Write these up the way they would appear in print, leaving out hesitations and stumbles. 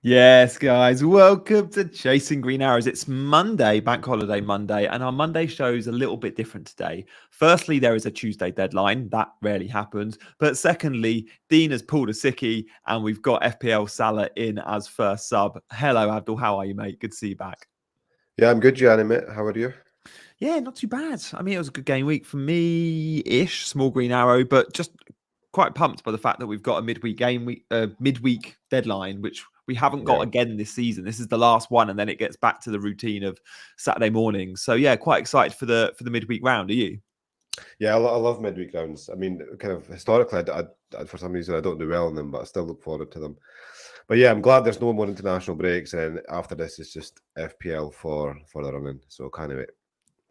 Yes, guys, welcome to Chasing Green Arrows. It's Monday, Bank Holiday Monday, and our Monday show is a little bit different today. Firstly, there is a Tuesday deadline. That rarely happens. But secondly, Dean has pulled a sickie, and we've got FPL Salah in as first sub. Hello, Abdul. How are you, mate? Good to see you back. Yeah, I'm good, Gianni, mate. How are you? Yeah, not too bad. I mean, it was a good game week for me-ish, small green arrow, but just quite pumped by the fact that we've got a midweek deadline, which we haven't got Yeah, again this season. This is the last one, and then it gets back to the routine of Saturday mornings. So yeah, quite excited for the midweek round. Are you? yeah, I love midweek rounds. I mean, kind of historically, for some reason I don't do well in them, but I still look forward to them. But yeah, I'm glad there's no more international breaks, and after this, it's just FPL for the running. So kind of it.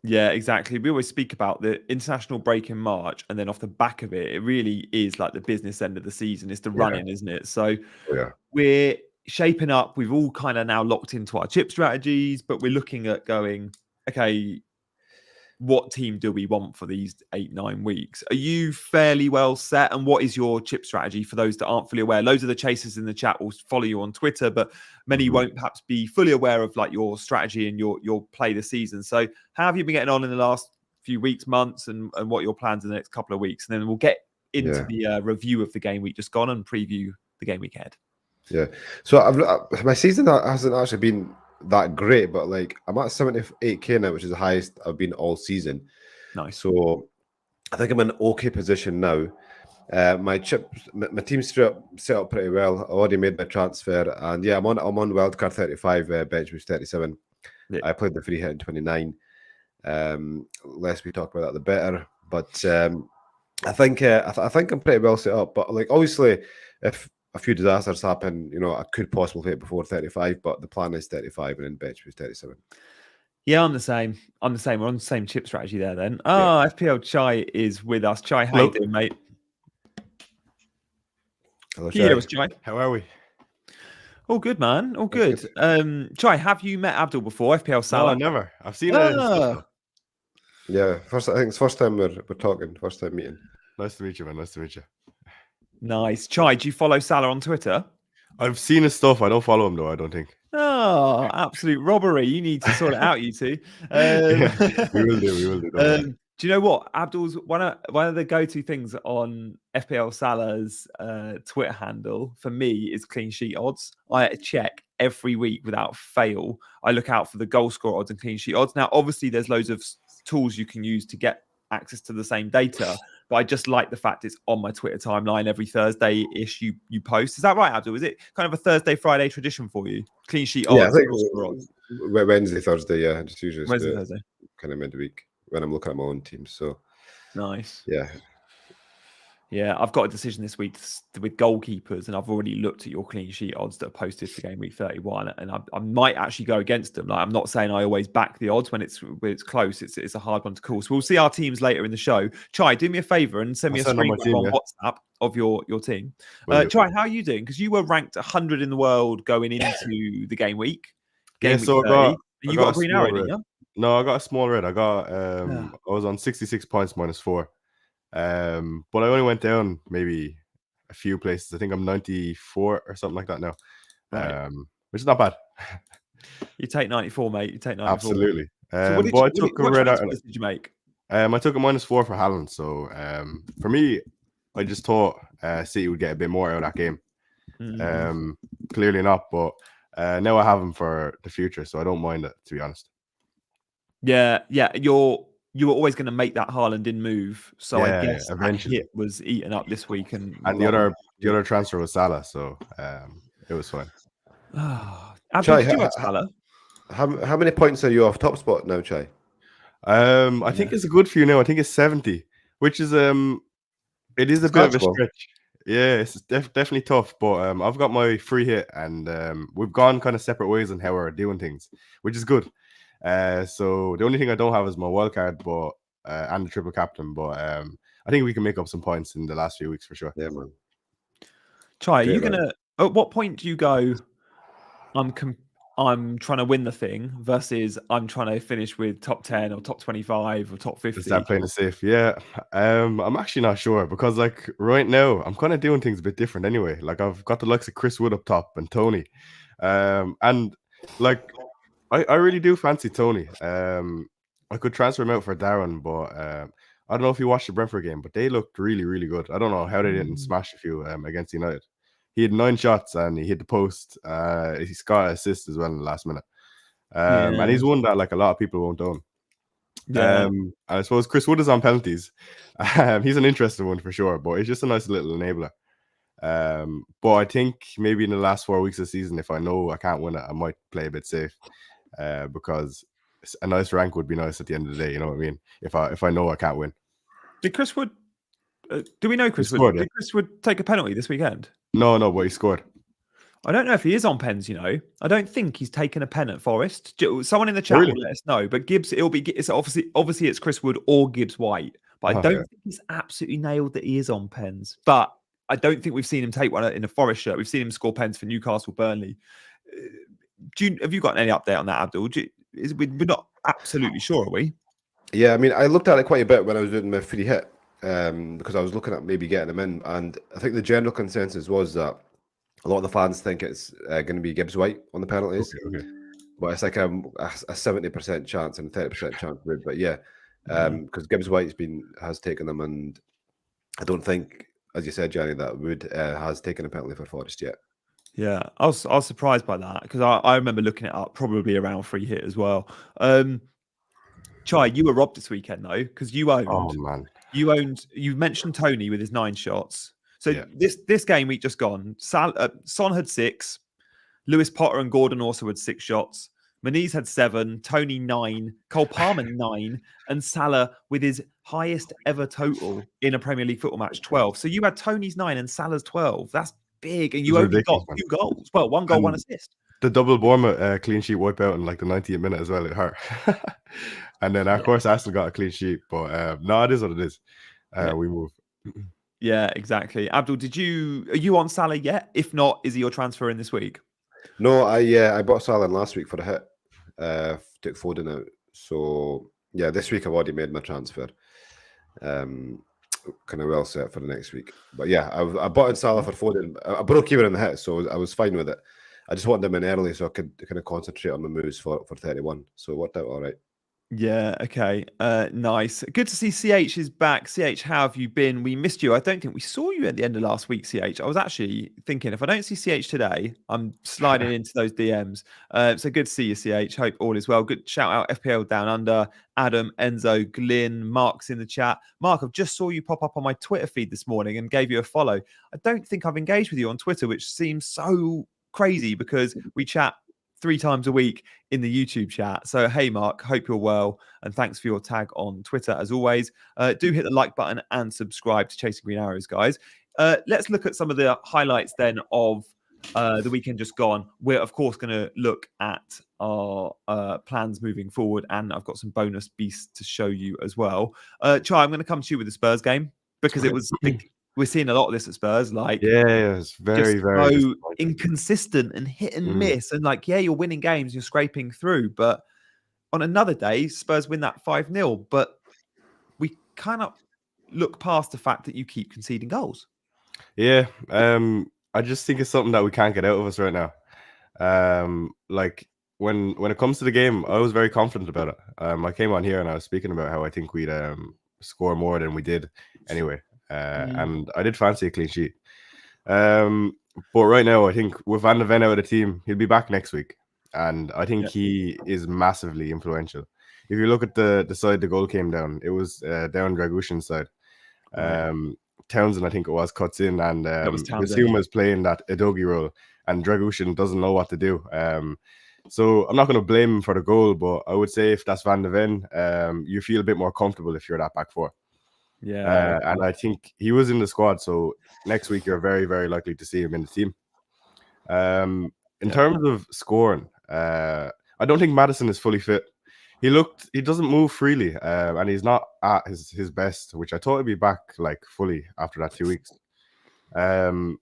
Yeah, exactly. We always speak about the international break in March, and then off the back of it, it really is like the business end of the season. It's the Yeah, run-in, isn't it? So yeah, we're shaping up. We've all kind of now locked into our chip strategies, but we're looking at going, okay, what team do we want for these 8-9 weeks? Are you fairly well set? And what is your chip strategy for those that aren't fully aware? Loads of the chasers in the chat will follow you on Twitter, but many won't perhaps be fully aware of like your strategy and your play this season. So how have you been getting on in the last few weeks, months, and what your plans in the next couple of weeks? And then we'll get into yeah, the review of the game week just gone and preview the game week ahead. yeah. So my season hasn't actually been that great, but like I'm at 78k now, which is the highest I've been all season. Nice. So I think I'm in an okay position now. My team's set up pretty well. I already made my transfer, and yeah, I'm on wildcard 35, bench boost 37. Yeah. I played the free hit in 29. Less we talk about that, the better. But I think I think I'm pretty well set up. But like obviously, if a few disasters happen, I could possibly hit before 35. But the plan is 35 and then bench boost 37. Yeah, I'm the same. We're on the same chip strategy there then. Yeah. Oh, FPL Chai is with us. Chai, how you Hello. doing, mate? Hello, Can you hear us, Shay. Chai? How are we? All good, man. All That's good. Chai, have you met Abdul before? FPL Salah? No, never. I've seen his stuff Ah, though. Yeah, I think it's first time we're talking, first time meeting. Nice to meet you, man. Nice to meet you. nice. Chai, do you follow Salah on Twitter? I've seen his stuff. I don't follow him though. I don't think. Oh, absolute robbery. You need to sort it out, you two. Yeah, we will do. We will do. Don't worry. Do you know what? Abdul's one of the go-to things on FPL Salah's Twitter handle for me is clean sheet odds. I check every week without fail. I look out for the goal score odds and clean sheet odds. Now, obviously, there's loads of tools you can use to get access to the same data, but I just like the fact it's on my Twitter timeline every Thursday-ish you post. Is that right, Abdul? Is it kind of a Thursday, Friday tradition for you? Clean sheet odds, Yeah, I think goal score odds. Wednesday, Thursday. Yeah, just usually Wednesday, Thursday. kind of midweek when I'm looking at my own team. So Nice. yeah, I've got a decision this week with goalkeepers, and I've already looked at your clean sheet odds that are posted for game week 31, and I might actually go against them. Like, I'm not saying I always back the odds when it's close. It's a hard one to call. So we'll see our teams later in the show. Chai, do me a favor and send me I'll a send on my screenshot team, on yeah. WhatsApp of your team. Will do. Chai, how are you doing? Because you were ranked 100 in the world going into the game week. Yeah, Week so 30. I You got got a a green small arrow, didn't red. you? No, I got a small red. I got Yeah. I was on 66 points -4. But I only went down maybe a few places. I think I'm 94 or something like that now. Right. Which is not bad. You take 94, mate. You take 94. Absolutely. So what But I took a what red out. transfers did you make? I took a -4 for Haaland. So for me, I just thought City would get a bit more out of that game. Clearly not, but now I have him for the future, so I don't mind it, to be honest. Yeah. You were always going to make that Haaland in move, so I guess that eventually. hit was eaten up this week, and the other transfer was Salah, so it was fine. Abdul, did you have Salah? How many points are you off top spot now, Chai? I think it's a good few now. I think it's 70, which is it is a bit of a stretch. Yeah, it's definitely tough, but I've got my free hit, and we've gone kind of separate ways on how we're doing things, which is good. So the only thing I don't have is my wild card, but and the triple captain. But I think we can make up some points in the last few weeks for sure. Yeah, man. Chai, are you gonna? At what point do you go? I'm trying to win the thing versus I'm trying to finish with top 10 or top 25 or top 50. Start playing it safe. Yeah. I'm actually not sure because like right now I'm kind of doing things a bit different anyway. Like I've got the likes of Chris Wood up top and Tony. And like, I really do fancy Tony. I could transfer him out for Darren, but I don't know if you watched the Brentford game, but they looked really, really good. I don't know how they didn't smash a few against United. He had 9 shots and he hit the post. He's got an assist as well in the last minute. And he's one that like a lot of people won't own. And I suppose Chris Wood is on penalties. He's an interesting one for sure, but he's just a nice little enabler. But I think maybe in the last 4 weeks of the season, if I know I can't win it, I might play a bit safe because a nice rank would be nice at the end of the day. You know what I mean? If I know I can't win. Did Chris Wood? Do we know Chris Wood? Did Chris Wood take a penalty this weekend? No, but he scored. I don't know if he is on pens. I don't think he's taken a pen at Forest. Someone in the chat will let us know. But Gibbs, it's obviously it's Chris Wood or Gibbs White. But I don't think he's absolutely nailed that he is on pens. But I don't think we've seen him take one in a Forest shirt. We've seen him score pens for Newcastle, Burnley. Have you got any update on that, Abdul? We're not absolutely sure, are we? Yeah, I mean, I looked at it quite a bit when I was doing my free hit because I was looking at maybe getting him in. And I think the general consensus was that a lot of the fans think it's going to be Gibbs White on the penalties. Okay. But it's like a 70% chance and a 30% chance. But yeah, because Gibbs White has taken them, and I don't think, as you said, Johnny, that Wood has taken a penalty for Forest yet. Yeah, I was surprised by that because I remember looking it up probably around free hit as well. Chai, you were robbed this weekend though because you owned. Oh man, you mentioned Tony with his 9 shots. So this game week just gone, Son had 6, Lewis Potter and Gordon also had 6 shots. Moniz had 7, Tony 9, Cole Palmer 9, and Salah with his highest ever total in a Premier League football match, 12. So you had Tony's 9 and Salah's 12. That's big, and you only got 2 goals. Well, 1 goal, 1 assist. The double Bournemouth clean sheet wipeout in like the 90th minute as well. It hurt. And then of course Arsenal got a clean sheet, but no, it is what it is. We move. Yeah, exactly. Abdul, are you on Salah yet? If not, is he your transfer in this week? No, I bought Salah last week for a hit. Took Foden out. So yeah, this week I've already made my transfer. Kind of well set for the next week. But yeah, I bought in Salah for Foden. I broke even in the hit, so I was fine with it. I just wanted him in early so I could kind of concentrate on my moves for 31. So it worked out all right. Yeah, okay. Nice. Good to see CH is back. CH, how have you been? We missed you. I don't think we saw you at the end of last week, CH. I was actually thinking if I don't see CH today, I'm sliding into those DMs. So good to see you, CH. Hope all is well. Good shout out FPL Down Under, Adam, Enzo, Glyn, Mark's in the chat. Mark, I've just saw you pop up on my Twitter feed this morning and gave you a follow. I don't think I've engaged with you on Twitter, which seems so crazy because we chat 3 times a week in the YouTube chat. So, hey, Mark, hope you're well. And thanks for your tag on Twitter, as always. Do hit the like button and subscribe to Chasing Green Arrows, guys. Let's look at some of the highlights then of the weekend just gone. We're, of course, going to look at our plans moving forward. And I've got some bonus beasts to show you as well. Chai, I'm going to come to you with the Spurs game because it was... We're seeing a lot of this at Spurs, like it's very so inconsistent and hit and miss, and like you're winning games, you're scraping through, but on another day, Spurs win that 5-0. But we kind of look past the fact that you keep conceding goals. Yeah, I just think it's something that we can't get out of us right now. Like when it comes to the game, I was very confident about it. I came on here and I was speaking about how I think we'd score more than we did anyway. And I did fancy a clean sheet. But right now, I think with Van de Ven out of the team, he'll be back next week. And I think he is massively influential. If you look at the side the goal came down, it was down Dragushin's side. Townsend, I think it was, cuts in, and Bissouma's playing that Edogi role, and Dragushin doesn't know what to do. So I'm not going to blame him for the goal, but I would say if that's Van de Ven, you feel a bit more comfortable if you're that back four. Yeah, and I think he was in the squad, so next week you're very, very likely to see him in the team. In terms of scoring, I don't think Maddison is fully fit. He doesn't move freely, and he's not at his best, which I thought he'd be back like fully after that 2 weeks. And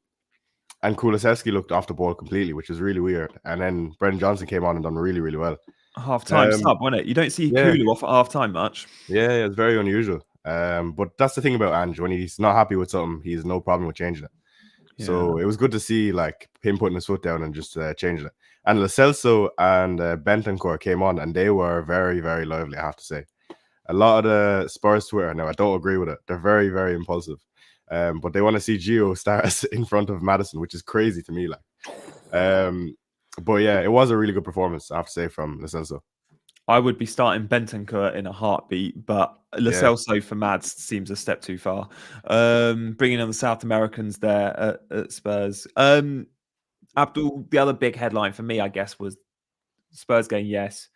Kulusevski looked off the ball completely, which is really weird. And then Brendan Johnson came on and done really, really well. Half-time sub, wasn't it? You don't see Kulu off at half-time much. Yeah, it's very unusual. But that's the thing about Ange. When he's not happy with something, he's no problem with changing it. Yeah. So it was good to see like him putting his foot down and just changing it. And Lo Celso and Bentancur came on, and they were very, very lively, I have to say. A lot of the Spurs Twitter, now I don't agree with it. They're very, very impulsive. But they want to see Gio start in front of Madison, which is crazy to me. But yeah, it was a really good performance, I have to say, from Lo Celso. I would be starting Bentancur in a heartbeat, but Lo Celso for Mads seems a step too far. Bringing on the South Americans there at Spurs. Abdul, the other big headline for me, I guess, was Spurs game, yes.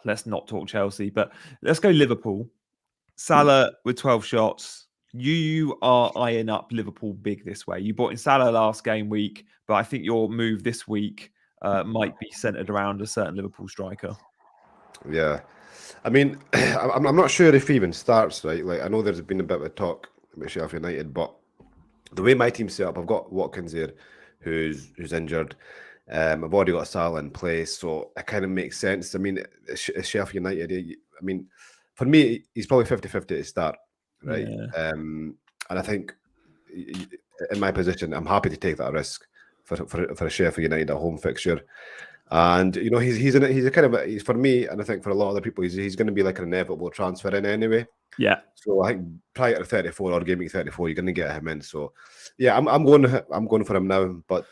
Let's not talk Chelsea, but let's go Liverpool. Salah with 12 shots. You are eyeing up Liverpool big this way. You bought in Salah last game week, but I think your move this week might be centered around a certain Liverpool striker. Yeah. I mean, I'm not sure if he even starts, right? Like, I know there's been a bit of a talk about Sheffield United, but the way my team's set up, I've got Watkins here, who's injured. I've already got Salah in place, so it kind of makes sense. I mean, Sheffield United, I mean, for me, he's probably 50-50 to start, right? Yeah. And I think in my position, I'm happy to take that risk for a Sheffield United at home fixture. And you know, he's a kind of he's for me, and I think for a lot of other people, he's going to be like an inevitable transfer in anyway. Yeah. So I think prior to 34 or Gameweek 34, you're going to get him in. So yeah, I'm going for him now, but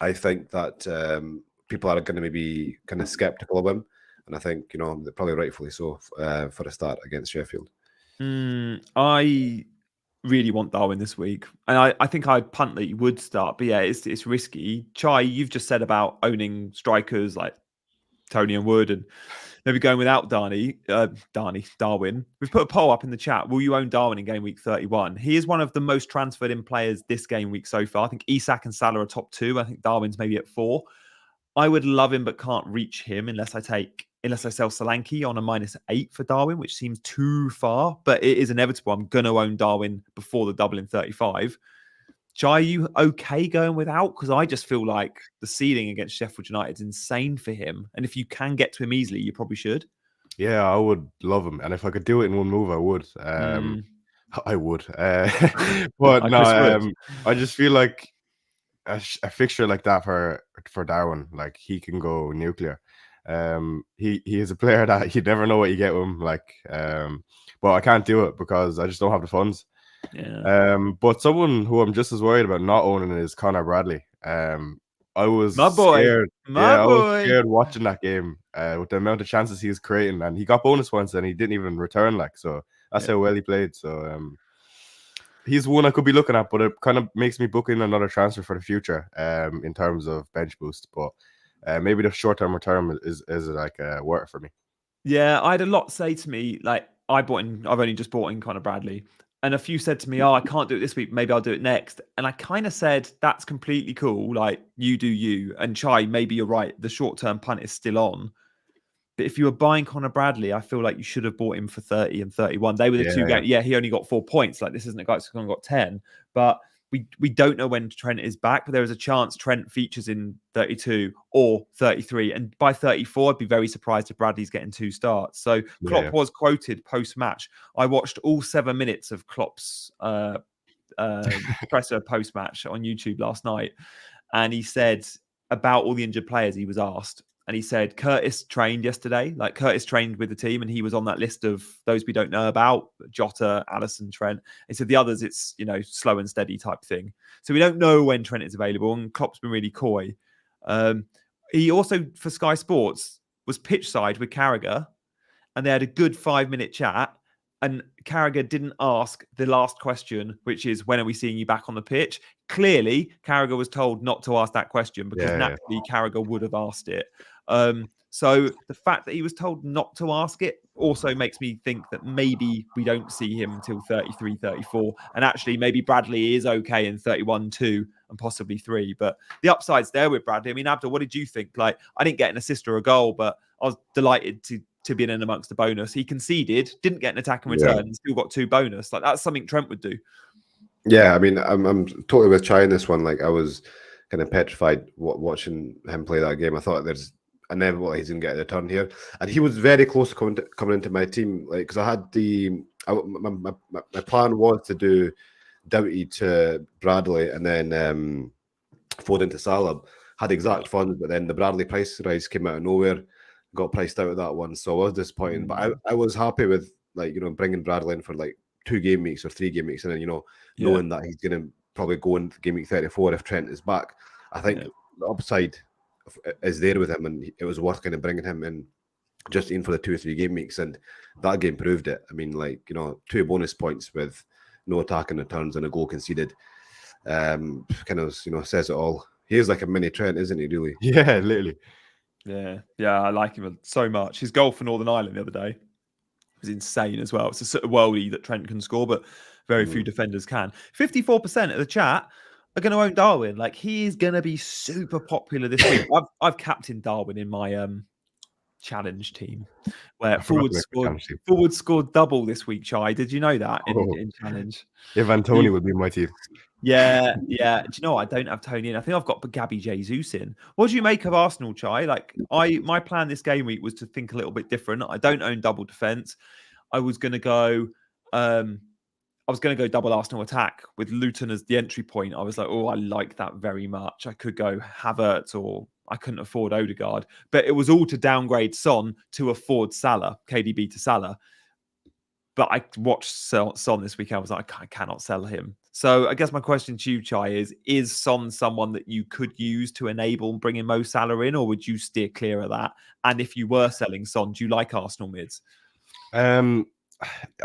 I think that people are going to be kind of skeptical of him, and I think, you know, they're probably rightfully so for a start against Sheffield. I really want Darwin this week, and I think I'd punt that he would start, but yeah, it's risky. Chai, you've just said about owning strikers like Tony and Wood, and maybe going without Darwin. We've put a poll up in the chat. Will you own Darwin in game week 31? He is one of the most transferred in players this game week so far. I think Isak and Salah are top 2. I think Darwin's maybe at 4. I would love him, but can't reach him unless I sell Solanke on a -8 for Darwin, which seems too far, but it is inevitable. I'm going to own Darwin before the double in 35. Chai, are you okay going without? Because I just feel like the ceiling against Sheffield United is insane for him. And if you can get to him easily, you probably should. Yeah, I would love him. And if I could do it in one move, I would. I would. But no, I just feel like a fixture like that for Darwin, like, he can go nuclear. He is a player that you never know what you get with him. But I can't do it because I just don't have the funds. Yeah. But someone who I'm just as worried about not owning is Connor Bradley. I was scared. I was scared watching that game with the amount of chances he was creating, and he got bonus points and he didn't even return. So that's how well he played. So he's one I could be looking at, but it kind of makes me book in another transfer for the future in terms of bench boost. But maybe the short-term return is like worth it for me. Yeah, I had a lot say to me. Like, I've only just bought in Connor Bradley. And a few said to me, I can't do it this week. Maybe I'll do it next. And I kind of said, that's completely cool. Like, you do you. And Chai, maybe you're right. The short-term punt is still on. But if you were buying Connor Bradley, I feel like you should have bought him for 30 and 31. They were the two games. Yeah, he only got 4 points. Like, this isn't a guy who's got 10. But we don't know when Trent is back, but there is a chance Trent features in 32 or 33. And by 34, I'd be very surprised if Bradley's getting 2 starts. So Klopp was quoted post-match. I watched all 7 minutes of Klopp's presser post-match on YouTube last night. And he said about all the injured players, he was asked. And he said, Curtis trained yesterday. Like, Curtis trained with the team, and he was on that list of those we don't know about: Jota, Alisson, Trent. He said the others, it's, you know, slow and steady type thing. So we don't know when Trent is available, and Klopp's been really coy. He also, for Sky Sports, was pitch side with Carragher, and they had a good 5-minute chat. And Carragher didn't ask the last question, which is, when are we seeing you back on the pitch? Clearly, Carragher was told not to ask that question because naturally Carragher would have asked it. So the fact that he was told not to ask it also makes me think that maybe we don't see him until 33, 34. And actually, maybe Bradley is okay in 31, 2, and possibly 3. But the upside's there with Bradley. I mean, Abdul, what did you think? Like, I didn't get an assist or a goal, but I was delighted to be in amongst the bonus. He conceded, didn't get an attack and return, and still got 2 bonus. Like, that's something Trent would do. Yeah, I mean, I'm totally with Chai in this one. Like, I was kind of petrified watching him play that game. I thought there's inevitable he's going to get a turn here, and he was very close to coming into my team. Like, because I had my plan was to do Doughty to Bradley and then Foden to Salah. had exact funds, but then the Bradley price rise came out of nowhere, got priced out of that one. So I was disappointed, but I was happy with bringing Bradley in for 2 game weeks or 3 game weeks, and then knowing that he's going to probably go into game week 34 if Trent is back. I think the upside is there with him, and it was worth kind of bringing him in just in for the 2 or 3 game weeks, and that game proved it. I mean, 2 bonus points with no attacking returns and a goal conceded. Kind of says it all. He is like a mini Trent, isn't he? Really? Yeah, literally. Yeah, I like him so much. His goal for Northern Ireland the other day was insane as well. It's a sort of worldie that Trent can score, but very few defenders can. 54% of the chat are going to own Darwin. Like, he is going to be super popular this week. I've captained Darwin in my challenge team, where forward scored double this week. Chai, did you know that in challenge? If Tony would be my team. Yeah. Do you know what? I don't have Tony in. I think I've got Gabby Jesus in. What do you make of Arsenal, Chai? My plan this game week was to think a little bit different. I don't own double defense. I was going to go double Arsenal attack with Luton as the entry point. I was like, I like that very much. I could go Havertz, or I couldn't afford Odegaard, but it was all to downgrade Son to afford Salah, KDB to Salah. But I watched Son this weekend. I was like, I cannot sell him. So I guess my question to you, Chai, is Son someone that you could use to enable bringing Mo Salah in, or would you steer clear of that? And if you were selling Son, do you like Arsenal mids? I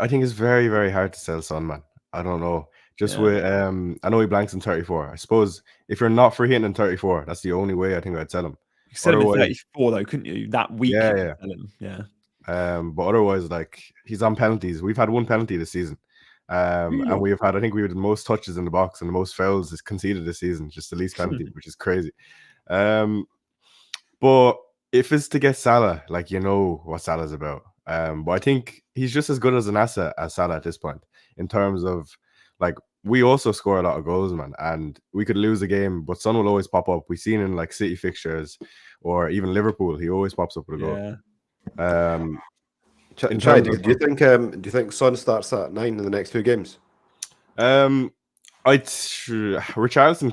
think it's very, very hard to sell Son, man. I don't know. With I know he blanks in 34. I suppose if you're not free hitting in 34, that's the only way I think I'd sell him. You sell him in 34 though, couldn't you? That week. Yeah. But otherwise, he's on penalties. We've had 1 penalty this season. And I think we had the most touches in the box and the most fouls conceded this season, just the least penalty, which is crazy. But if it's to get Salah, what Salah's about. But I think he's just as good as an asset as Salah at this point, in terms of we also score a lot of goals, man, and we could lose a game, but Son will always pop up. We've seen in City fixtures or even Liverpool, he always pops up with a goal. Chai, do you think Son starts at 9 in the next 2 games? Richarlison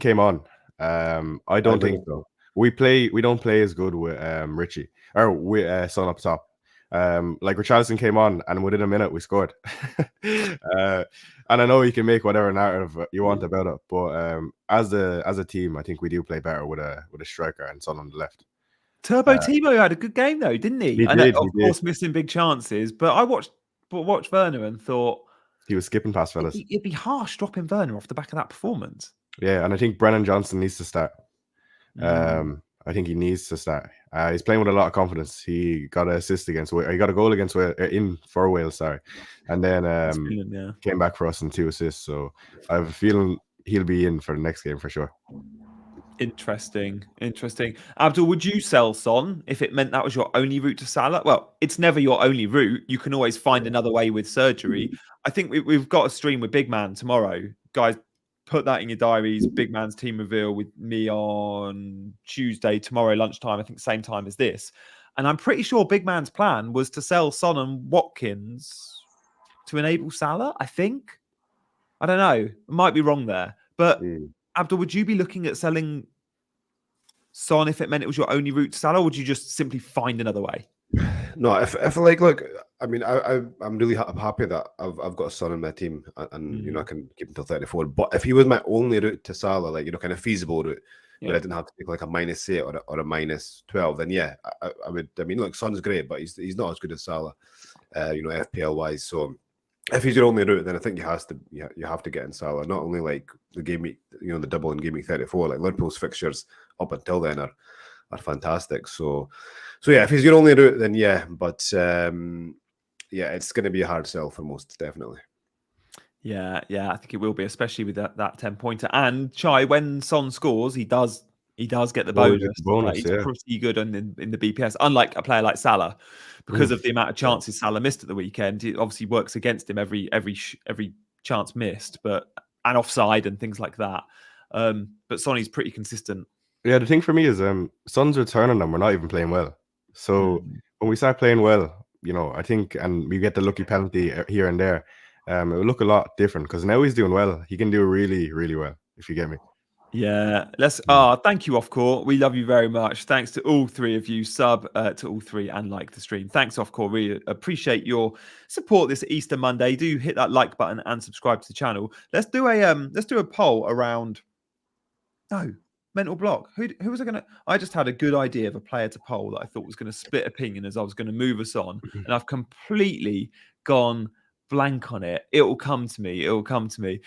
came on. I don't think so. We don't play as good with Richie or with Son up top. Richarlison came on, and within a minute we scored. And I know you can make whatever narrative you want about it, but as a team, I think we do play better with a striker and Son on the left. Turbo Timo had a good game though, didn't he? He did, of course, missing big chances. But I watched Werner and thought he was skipping past fellas. It'd be harsh dropping Werner off the back of that performance. Yeah, and I think Brennan Johnson needs to start. I think he needs to start. He's playing with a lot of confidence. He got an assist against Wales. He got a goal against Wales, sorry, and then came back for us in 2 assists. So I have a feeling he'll be in for the next game for sure. Interesting. Abdul, would you sell Son if it meant that was your only route to Salah? Well, it's never your only route. You can always find another way with surgery. I think we've got a stream with Big Man tomorrow. Guys, put that in your diaries. Big Man's team reveal with me on Tuesday, tomorrow lunchtime, I think same time as this. And I'm pretty sure Big Man's plan was to sell Son and Watkins to enable Salah, I think. I don't know. I might be wrong there. But Abdul, would you be looking at selling Son if it meant it was your only route to Salah, or would you just simply find another way? No, if look, I mean, I'm really happy that I've got a Son in my team, and I can keep him until 34. But if he was my only route to Salah, kind of feasible route, where I didn't have to take a -8 or a -12, then I would. I mean, look, Son's great, but he's not as good as Salah, FPL wise. So if he's your only route, then I think you have to get in Salah. Not only the game week, the double in game week 34, Liverpool's fixtures up until then are fantastic. So if he's your only route, then but it's going to be a hard sell for most, definitely. Yeah, I think it will be, especially with that 10-pointer. And Chai, when Son scores, he does get the bonus. He's pretty good in the BPS, unlike a player like Salah, because of the amount of chances Salah missed at the weekend. It obviously works against him every chance missed, and offside and things like that. But Sonny's pretty consistent. Yeah, the thing for me is Son's returning them. We're not even playing well. So when we start playing well, I think, and we get the lucky penalty here and there, it will look a lot different, because now he's doing well. He can do really, really well, if you get me. Yeah, let's. Thank you, Off Court. We love you very much. Thanks to all three of you. Sub to all three and like the stream. Thanks, Off Court. We appreciate your support this Easter Monday. Do hit that like button and subscribe to the channel. Let's do a poll around. No, mental block. Who was I gonna? I just had a good idea of a player to poll that I thought was going to split opinion as I was going to move us on, and I've completely gone blank on it. It will come to me. It will come to me.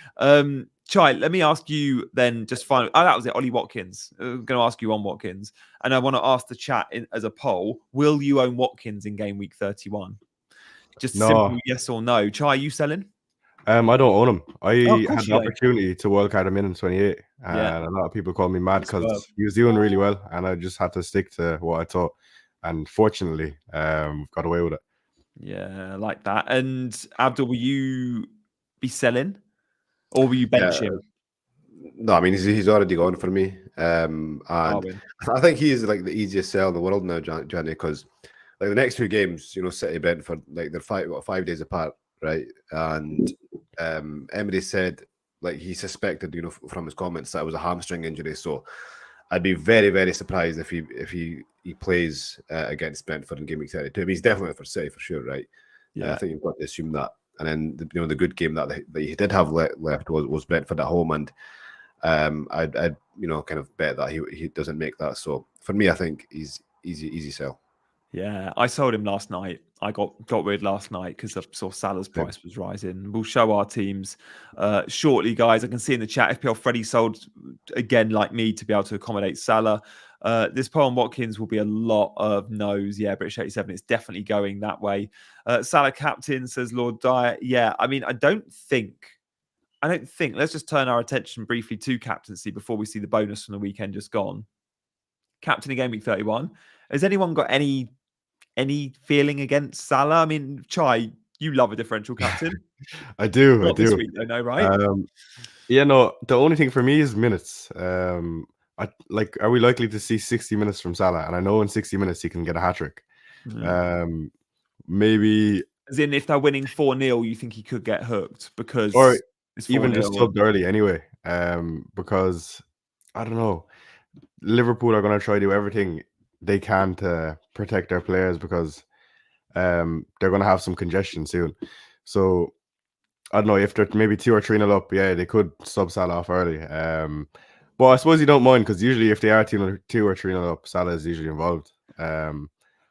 Chai, let me ask you then. Just finally, that was it. Ollie Watkins. I'm going to ask you on Watkins, and I want to ask the chat as a poll: will you own Watkins in game week 31? Just simple yes or no. Chai, you selling? I don't own him. I had the opportunity to wildcard him in 28, and a lot of people called me mad because he was doing really well, and I just had to stick to what I thought. And fortunately, got away with it. Yeah, I like that. And Abdul, will you be selling, or will you bench him? No, I mean he's already gone for me. And I think he is like the easiest sell in the world now, Johnny, because like the next two games, City Brentford, like they're 5 days apart, right? And Emery said like he suspected, from his comments that it was a hamstring injury. So I'd be very, very surprised if he plays against Brentford in game week 32. I mean, he's definitely for City for sure, right? Yeah, I think you've got to assume that. And then the good game that he did have left was Brentford at home, and I'd kind of bet that he doesn't make that. So for me, I think he's easy sell. Yeah, I sold him last night. I got rid last night because I saw Salah's price was rising. We'll show our teams shortly, guys. I can see in the chat FPL Freddie sold again, like me, to be able to accommodate Salah. This poll on Watkins will be a lot of no's. Yeah, British 87. It's definitely going that way. Salah captain, says Lord Dyer. Yeah, I mean, I don't think. Let's just turn our attention briefly to captaincy before we see the bonus from the weekend just gone. Captain in game week 31. Has anyone got any feeling against Salah? I mean, Chai, you love a differential captain. I do. Not this week, though, no, right? The only thing for me is minutes. Are we likely to see 60 minutes from Salah? And I know in 60 minutes he can get a hat-trick. Maybe... As in, if they're winning 4-0, you think he could get hooked because... Or even just subbed early anyway. Because, I don't know, Liverpool are going to try to do everything they can to protect their players because they're going to have some congestion soon. So I don't know if they're maybe 2 or 3-0 up. Yeah, they could sub Salah off early. But I suppose you don't mind because usually if they are 2 or 3-0 up, Salah is usually involved. Well,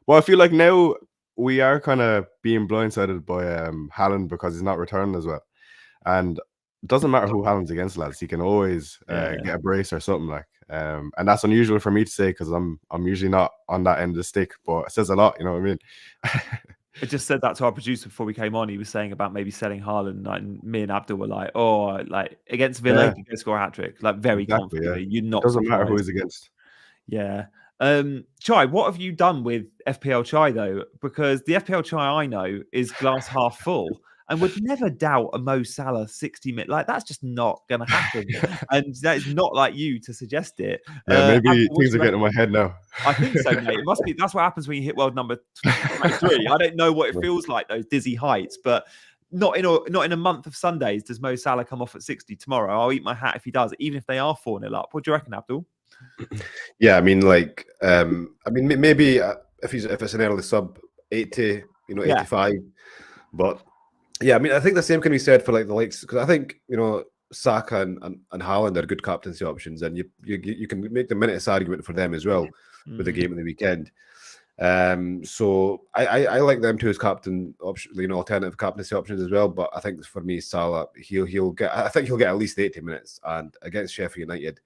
I feel like now we are kind of being blindsided by Haaland because he's not returning as well. And it doesn't matter who Haaland's against, lads. He can always get a brace or something like. And that's unusual for me to say because I'm usually not on that end of the stick, but it says a lot, you know what I mean? I just said that to our producer before we came on. He was saying about maybe selling Haaland, and me and Abdul were like, "Oh, like against Villa, he can score a hat trick, like very confidently." Yeah. You're not. Doesn't matter who he's against. Yeah. Chai, what have you done with FPL Chai though? Because the FPL Chai I know is glass half full. And would never doubt a Mo Salah 60-minute. Like, that's just not going to happen. And that is not like you to suggest it. Yeah, maybe things are getting in my head now. I think so, mate. It must be. That's what happens when you hit world number 23. I don't know what it feels like, those dizzy heights. But not in a month of Sundays does Mo Salah come off at 60 tomorrow. I'll eat my hat if he does, even if they are 4-0 up. What do you reckon, Abdul? Yeah, I mean, maybe if it's an early sub, 80, 85. But yeah, I mean, I think the same can be said for like the likes, because I think Saka and Haaland are good captaincy options, and you can make the minutes argument for them as well with the game of the weekend. So I like them too as captain option, alternative captaincy options as well. But I think for me, Salah, he'll get at least 80 minutes, and against Sheffield United,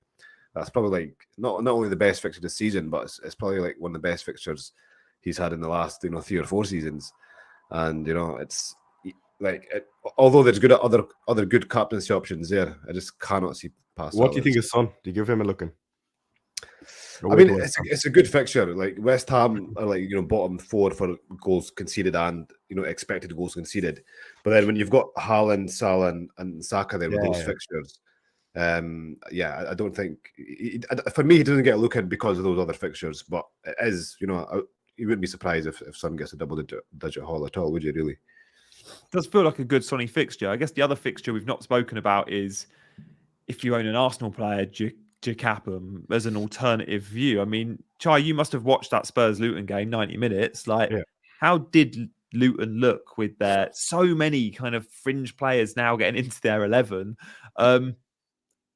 that's probably like not only the best fixture this season, but it's probably like one of the best fixtures he's had in the last 3 or 4 seasons, and it's. Although there's other good captaincy options there, I just cannot see past. What do you think is Son? Do you give him a look in? I mean, it's a good fixture. Like West Ham are bottom 4 for goals conceded and expected goals conceded. But then when you've got Haaland, Salah, and Saka there with those fixtures, I don't think for me he doesn't get a look in because of those other fixtures. But it is, you wouldn't be surprised if Son gets a double-digit haul at all, would you? Really? Does feel like a good Sonny fixture. I guess the other fixture we've not spoken about is if you own an Arsenal player, do you Jacapam as an alternative view. I mean, Chai, you must have watched that Spurs-Luton game, 90 minutes. Like, how did Luton look with their so many kind of fringe players now getting into their 11?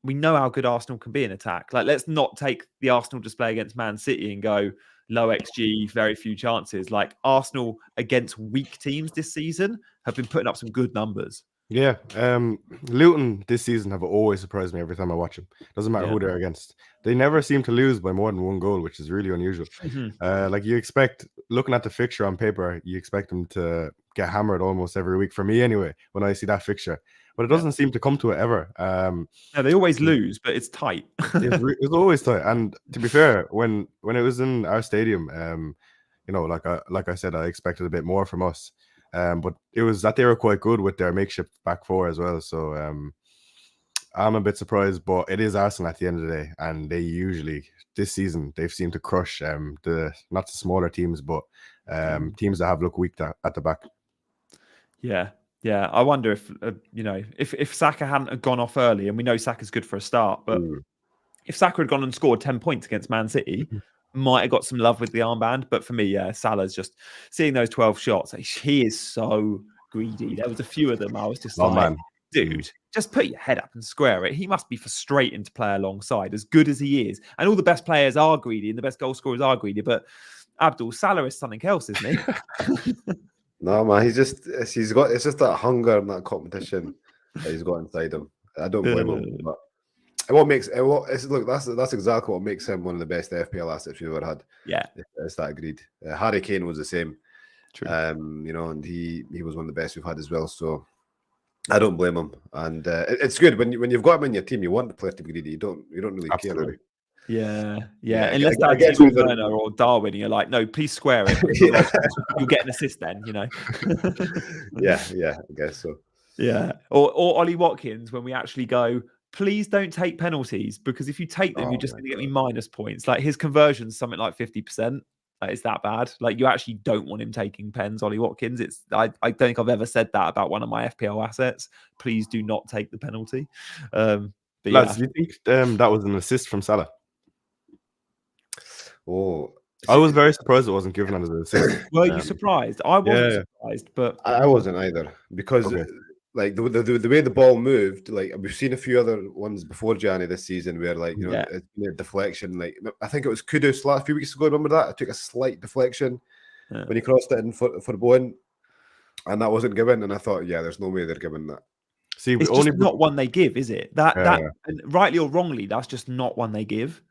We know how good Arsenal can be in attack. Like, let's not take the Arsenal display against Man City and go low XG, very few chances. Like, Arsenal against weak teams this season have been putting up some good numbers. Yeah, Luton this season have always surprised me every time I watch them. Doesn't matter who they're against. They never seem to lose by more than one goal, which is really unusual. Like you expect, looking at the fixture on paper, you expect them to get hammered almost every week. For me, anyway, when I see that fixture, but it doesn't seem to come to it ever. No, they always lose, but it's tight. It's always tight. And to be fair, when it was in our stadium, you know, like I said, I expected a bit more from us. But it was that they were quite good with their makeshift back four as well. So I'm a bit surprised, but it is Arsenal at the end of the day. And they usually, this season, they've seemed to crush not the smaller teams, but teams that have looked weak at the back. Yeah. Yeah. I wonder if, you know, if Saka hadn't have gone off early, and we know Saka's good for a start, but if Saka had gone and scored 10 points against Man City, might have got some love with the armband. But for me, yeah, Salah's just seeing those 12 shots. He is so greedy. There was a few of them. I was just dude, just put your head up and square it. He must be frustrating to play alongside, as good as he is. And all the best players are greedy and the best goal scorers are greedy. But Abdul, Salah is something else, isn't he? No, man, it's just that hunger and that competition that he's got inside him. I don't blame him. But that's exactly what makes him one of the best FPL assets we've ever had. Yeah, it's that greed. Harry Kane was the same. True. You know, and he was one of the best we've had as well. So I don't blame him, and it's good when you've got him in your team. You want the player to be greedy. You don't really care. Yeah. Unless that's Werner or Darwin, you're like, no, please square it. You'll get an assist then, you know. yeah, I guess so. Yeah, or Ollie Watkins, when we actually go, please don't take penalties, because if you take them, you're just going to get me minus points. Like, his conversion's something like 50%. It's that bad. Like, you actually don't want him taking pens, Ollie Watkins. I don't think I've ever said that about one of my FPL assets. Please do not take the penalty. But lads, do you think that was an assist from Salah? Oh, I was very surprised it wasn't given as an assist. Were you surprised? I wasn't surprised, but I wasn't either, because like the way the ball moved, like we've seen a few other ones before Gianni this season where, like, you know, it's a deflection. Like, I think it was Kudus a few weeks ago. Remember that? It took a slight deflection when he crossed it in for Bowen, and that wasn't given. And I thought, there's no way they're giving that. See, it's just not one they give, is it? That and rightly or wrongly, that's just not one they give.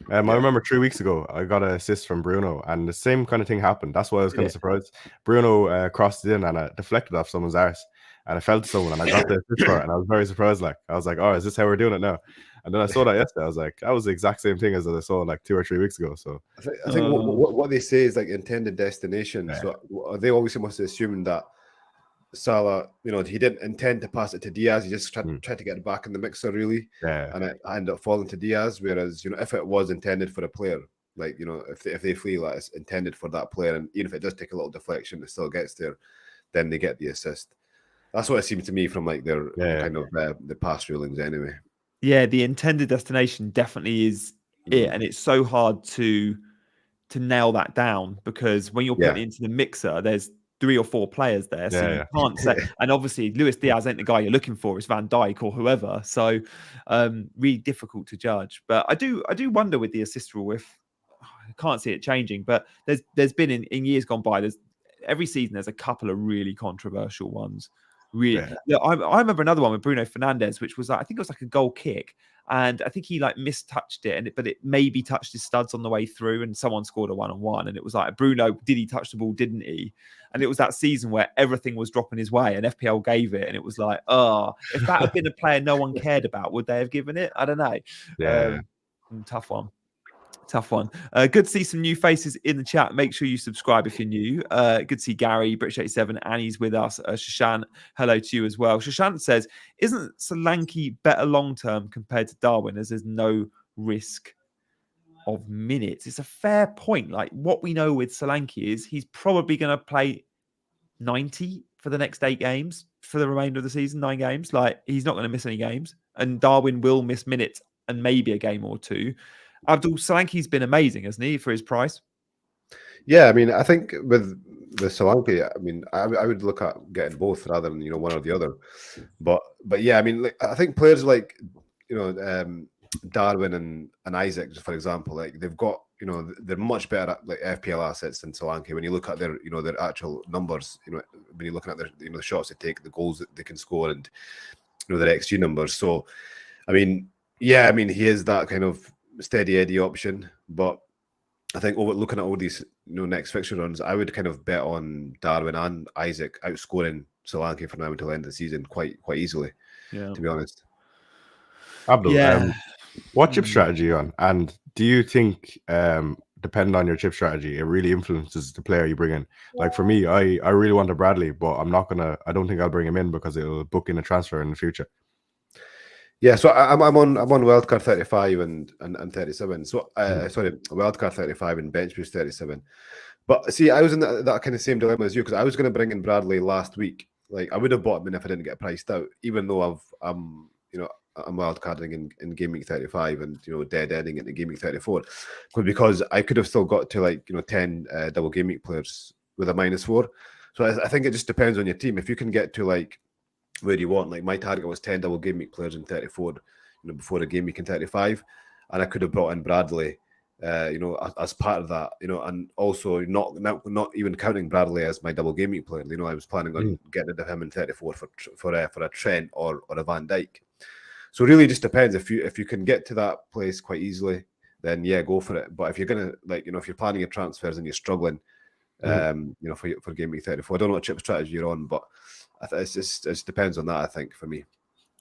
I remember 3 weeks ago, I got an assist from Bruno, and the same kind of thing happened. That's why I was kind of surprised. Bruno crossed it in and deflected off someone's arse, and I fell to someone, and I got the assist for it, and I was very surprised. Like, I was like, oh, is this how we're doing it now? And then I saw that yesterday. I was like, that was the exact same thing as I saw like 2 or 3 weeks ago. So I think what they say is like intended destination. So they obviously must have assumed that Salah, you know, he didn't intend to pass it to Diaz. He just tried to get it back in the mixer, really. And it ended up falling to Diaz. Whereas, you know, if it was intended for a player, like, you know, if they feel like it's intended for that player, and even if it does take a little deflection, it still gets there, then they get the assist. That's what it seemed to me from like their kind of the past rulings, anyway. Yeah, the intended destination definitely is it, and it's so hard to nail that down, because when you're putting it into the mixer, there's 3 or 4 players there, so you can't say. And obviously, Luis Diaz ain't the guy you're looking for; it's Van Dijk or whoever. So, really difficult to judge. But I do wonder with the assist rule, if I can't see it changing. But there's been in years gone by, every season there's a couple of really controversial ones. Really, I remember another one with Bruno Fernandes, which was I think it was like a goal kick, and I think he like mistouched it, but it maybe touched his studs on the way through, and someone scored a 1-on-1, and it was like, Bruno, did he touch the ball? Didn't he? And it was that season where everything was dropping his way, and FPL gave it, and it was like, if that had been a player no one cared about, would they have given it? I don't know. Tough one. Good to see some new faces in the chat. Make sure you subscribe if you're new. Good to see Gary, British87, Annie's with us. Shashan, hello to you as well. Shashan says, isn't Solanke better long-term compared to Darwin, as there's no risk of minutes? It's a fair point. Like, what we know with Solanke is he's probably going to play 90 for the next 8 games for the remainder of the season, 9 games. Like, he's not going to miss any games. And Darwin will miss minutes and maybe a game or two. Abdul, Solanke's been amazing, hasn't he, for his price? Yeah, I mean, I think with Solanke, I mean, I would look at getting both rather than one or the other. But yeah, I mean, like, I think players like Darwin and Isaac, just for example, like they've got they're much better at like FPL assets than Solanke. When you look at their their actual numbers, when you're looking at their the shots they take, the goals that they can score, and their XG numbers. So, I mean, yeah, I mean, he is that kind of steady Eddie option, but I think looking at all these next fixture runs, I would kind of bet on Darwin and Isaac outscoring Solanke from now until the end of the season quite easily. Yeah, to be honest. Abdul, what chip strategy are you on? And do you think, depending on your chip strategy, it really influences the player you bring in? Like for me, I really want a Bradley, but I don't think I'll bring him in because it'll book in a transfer in the future. Yeah, so I'm on wildcard 35 and 37. So sorry, wildcard 35 and bench boost 37. But see, I was in that kind of same dilemma as you, because I was going to bring in Bradley last week. Like I would have bought him in if I didn't get priced out, even though I'm wildcarding in game week 35 and dead ending it in game week 34, but because I could have still got to like 10 double game week players with a -4. So I think it just depends on your team. If you can get to like where you want, like my target was 10 double game week players in 34, before the game week in 35, and I could have brought in Bradley, as part of that, and also not even counting Bradley as my double game week player. I was planning on getting rid of him in 34 for a Trent or a Van Dijk. So it really just depends. If you can get to that place quite easily, then yeah, go for it. But if you're gonna if you're planning your transfers and you're struggling, for game week 34, I don't know what chip strategy you're on, but it just depends on that. I think for me.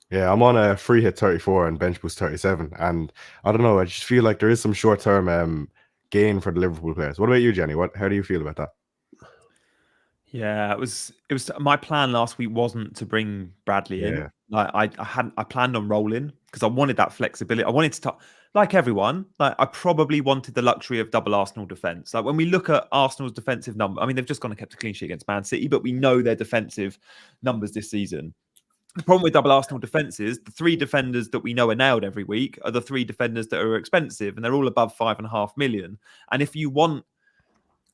Yeah, I'm on a free hit 34 and bench boost 37, and I don't know. I just feel like there is some short term gain for the Liverpool players. What about you, Jenny? How do you feel about that? Yeah, it was my plan last week wasn't to bring Bradley in. Like I planned on rolling because I wanted that flexibility. I wanted to like everyone, like I probably wanted the luxury of double Arsenal defense. Like when we look at Arsenal's defensive number, I mean they've just gone and kept a clean sheet against Man City, but we know their defensive numbers this season. The problem with double Arsenal defenses, the three defenders that we know are nailed every week are the three defenders that are expensive, and they're all above 5.5 million. And if you want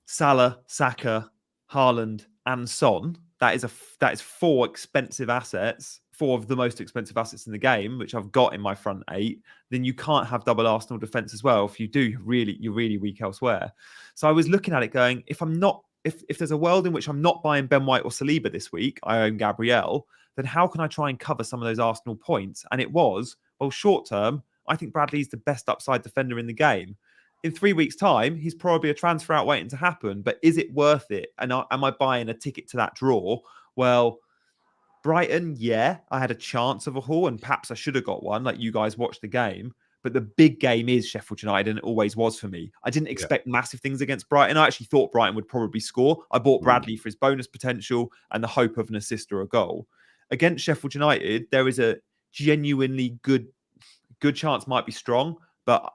Salah, Saka, Haaland, and Son, that is four expensive assets, four of the most expensive assets in the game, which I've got in my front eight. Then you can't have double Arsenal defense as well. If you do, you're really weak elsewhere. So I was looking at it going, if there's a world in which I'm not buying Ben White or Saliba this week, I own Gabriel, then how can I try and cover some of those Arsenal points? And it was, well, short term, I think Bradley's the best upside defender in the game. In 3 weeks' time, he's probably a transfer out waiting to happen. But is it worth it? And am I buying a ticket to that draw? Well, Brighton, yeah, I had a chance of a haul, and perhaps I should have got one. Like you guys watched the game. But the big game is Sheffield United, and it always was for me. I didn't expect massive things against Brighton. I actually thought Brighton would probably score. I bought Bradley for his bonus potential and the hope of an assist or a goal. Against Sheffield United, there is a genuinely good chance, might be strong, but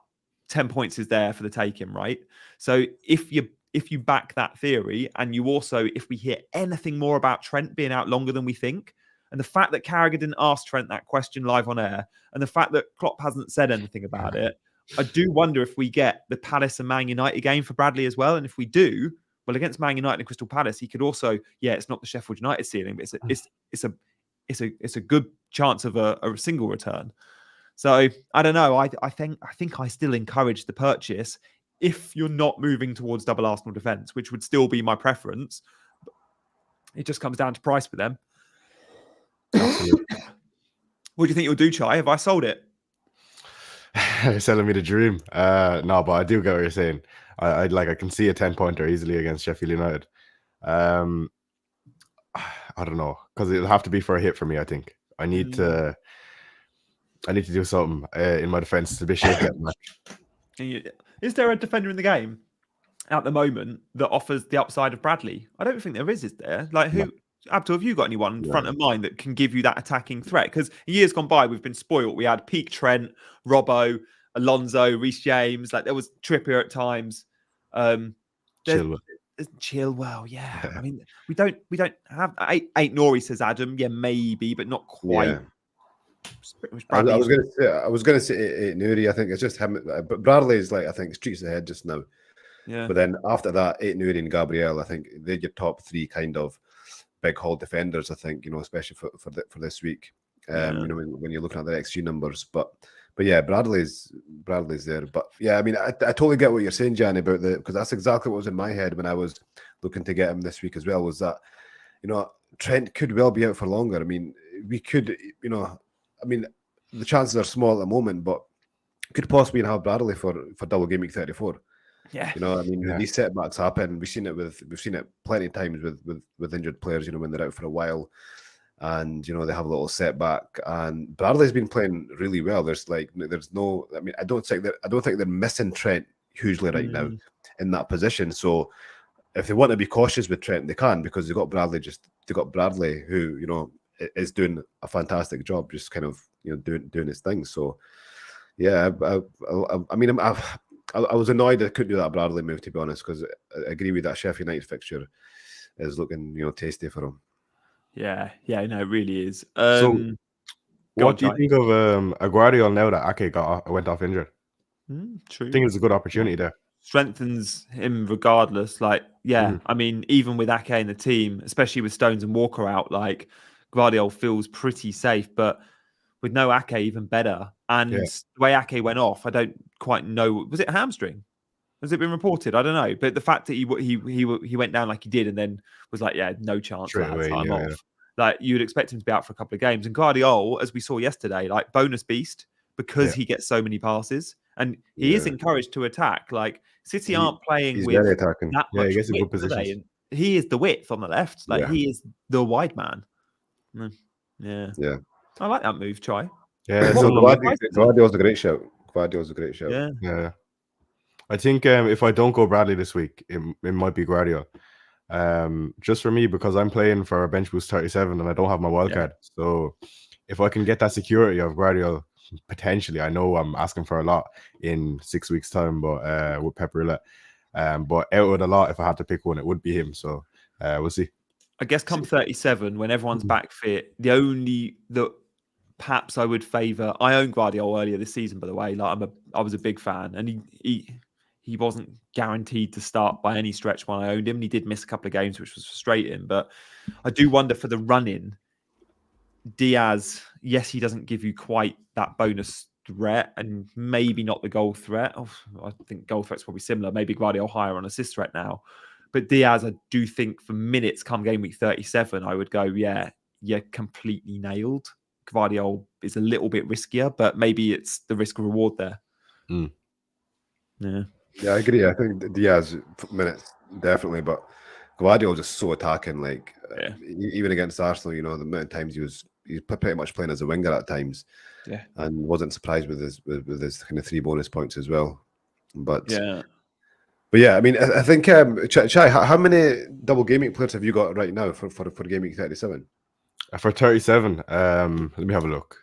10 points is there for the taking, right? So if you back that theory, and you also, if we hear anything more about Trent being out longer than we think, and the fact that Carragher didn't ask Trent that question live on air, and the fact that Klopp hasn't said anything about it, I do wonder if we get the Palace and Man United game for Bradley as well. And if we do, well, against Man United and Crystal Palace, he could also, it's not the Sheffield United ceiling, but it's a good chance of a single return. So I don't know. I think I still encourage the purchase if you're not moving towards double Arsenal defense, which would still be my preference. It just comes down to price for them. What do you think you'll do, Chai? Have I sold it? You're selling me the dream. No, but I do get what you're saying. I can see a 10-pointer easily against Sheffield United. I don't know, because it'll have to be for a hit for me. I think I need to do something in my defense to be shaken. Is there a defender in the game at the moment that offers the upside of Bradley? I don't think there is there? Like who? No. Abdul, have you got anyone in front of mind that can give you that attacking threat? Because years gone by, we've been spoiled. We had peak Trent, Robbo, Alonso, Reece James. Like there was Trippier at times. Chilwell, yeah. I mean, we don't have eight Nori, says Adam. Yeah, maybe, but not quite. It's pretty much I Bradley. was going to say Nuri. I think it's just him, but Bradley's like I think streets ahead just now. Yeah. But then after that, Nuri and Gabriel, I think they're your top three kind of big haul defenders. I think especially for this week. When you're looking at the XG numbers, but yeah, Bradley's there. But yeah, I mean, I totally get what you're saying, Gianni, about because that's exactly what was in my head when I was looking to get him this week as well. Was that Trent could well be out for longer. I mean, we could, the chances are small at the moment, but could possibly have Bradley for double game week 34. Yeah. These setbacks happen. We've seen it plenty of times with injured players, when they're out for a while and they have a little setback. And Bradley's been playing really well. I don't think they're missing Trent hugely right now in that position. So if they want to be cautious with Trent, they can, because they've got Bradley who, is doing a fantastic job, just kind of, doing his thing. So yeah, I was annoyed I couldn't do that Bradley move, to be honest, because I agree with that Sheffield United fixture is looking, tasty for him. Yeah, no, it really is. So what do you think of a Guardiola now that Ake went off injured? True. I think it's a good opportunity there. Strengthens him regardless. Like, I mean, even with Ake in the team, especially with Stones and Walker out, like Guardiola feels pretty safe. But with no Ake, even better. And the way Ake went off, I don't quite know. Was it a hamstring? Has it been reported? I don't know. But the fact that he went down like he did and then was like, yeah, no chance. Straight away, I'm off. Like, you would expect him to be out for a couple of games. And Guardiola, as we saw yesterday, like bonus beast because he gets so many passes. And he is encouraged to attack. Like, City aren't playing with very attacking. that much he gets in good width, positions. and he is the width on the left. Like, he is the wide man. Yeah. I like that move, Chai. Yeah, so Guardiola's a great shout. Yeah. I think if I don't go Bradley this week, it might be Guardiola. Just for me, because I'm playing for a bench boost 37 and I don't have my wildcard. So if I can get that security of Guardiola, potentially, I know I'm asking for a lot in 6 weeks' time, but with Pep Roulette. But out of a lot, if I had to pick one, it would be him. So we'll see. I guess come 37, when everyone's back fit, the perhaps I would favour. I owned Guardiola earlier this season, by the way. Like, I was a big fan, and he wasn't guaranteed to start by any stretch when I owned him. And he did miss a couple of games, which was frustrating. But I do wonder for the run-in, Diaz, yes, he doesn't give you quite that bonus threat, and maybe not the goal threat. I think goal threat's probably similar. Maybe Guardiola higher on assist threat now. But Diaz, I do think for minutes come game week 37, I would go, you're completely nailed. Guardiola is a little bit riskier, but maybe it's the risk reward there. Yeah, I agree. I think Diaz minutes definitely, but Guardiola just so attacking. Like even against Arsenal, the amount of times he's pretty much playing as a winger at times. Yeah, and wasn't surprised with his kind of 3 bonus points as well. But yeah, I mean, I think Chai, how many double game week players have you got right now for game week 37? For 37, let me have a look.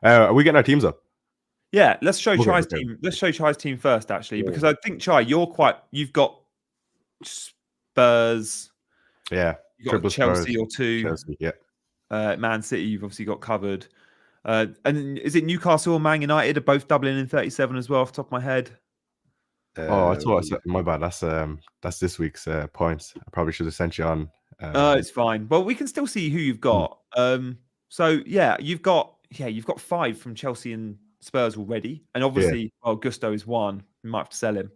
Are we getting our teams up? Yeah, let's show Chai's team. Let's show Chai's team first, actually, because I think Chai, you've got Spurs. Yeah, you've got Chelsea Spurs, or 2. Chelsea, Man City, you've obviously got covered. And is it Newcastle or Man United are both doubling in 37 as well, off the top of my head? I thought I said, my bad. That's this week's points. I probably should have sent you on. It's fine. Well, we can still see who you've got. So yeah, you've got 5 from Chelsea and Spurs already, and obviously, Gusto is 1. You might have to sell him.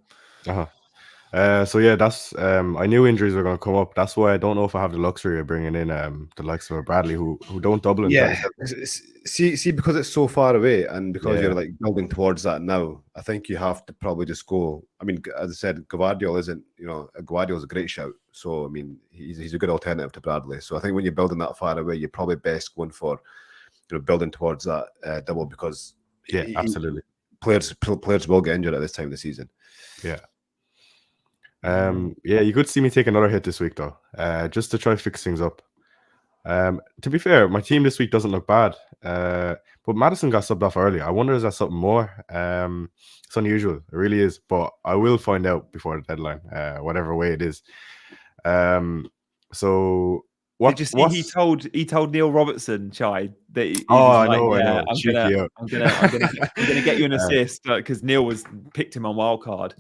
So yeah, that's I knew injuries were going to come up. That's why I don't know if I have the luxury of bringing in the likes of Bradley, who don't double in 37. See, because it's so far away, and because you're like building towards that now, I think you have to probably just go. I mean, as I said, Guardiola isn't. Guardiola's a great shout. So I mean, he's a good alternative to Bradley. So I think when you're building that far away, you're probably best going for building towards that double, because absolutely, players will get injured at this time of the season. You could see me take another hit this week though, just to try to fix things up. To be fair, my team this week doesn't look bad, but Madison got subbed off early. I wonder, is that something more? It's unusual, it really is, but I will find out before the deadline, whatever way it is. So Did you see he told Neil Robertson, Chai, that he was I like, know. I'm gonna get you an assist because Neil picked him on wildcard,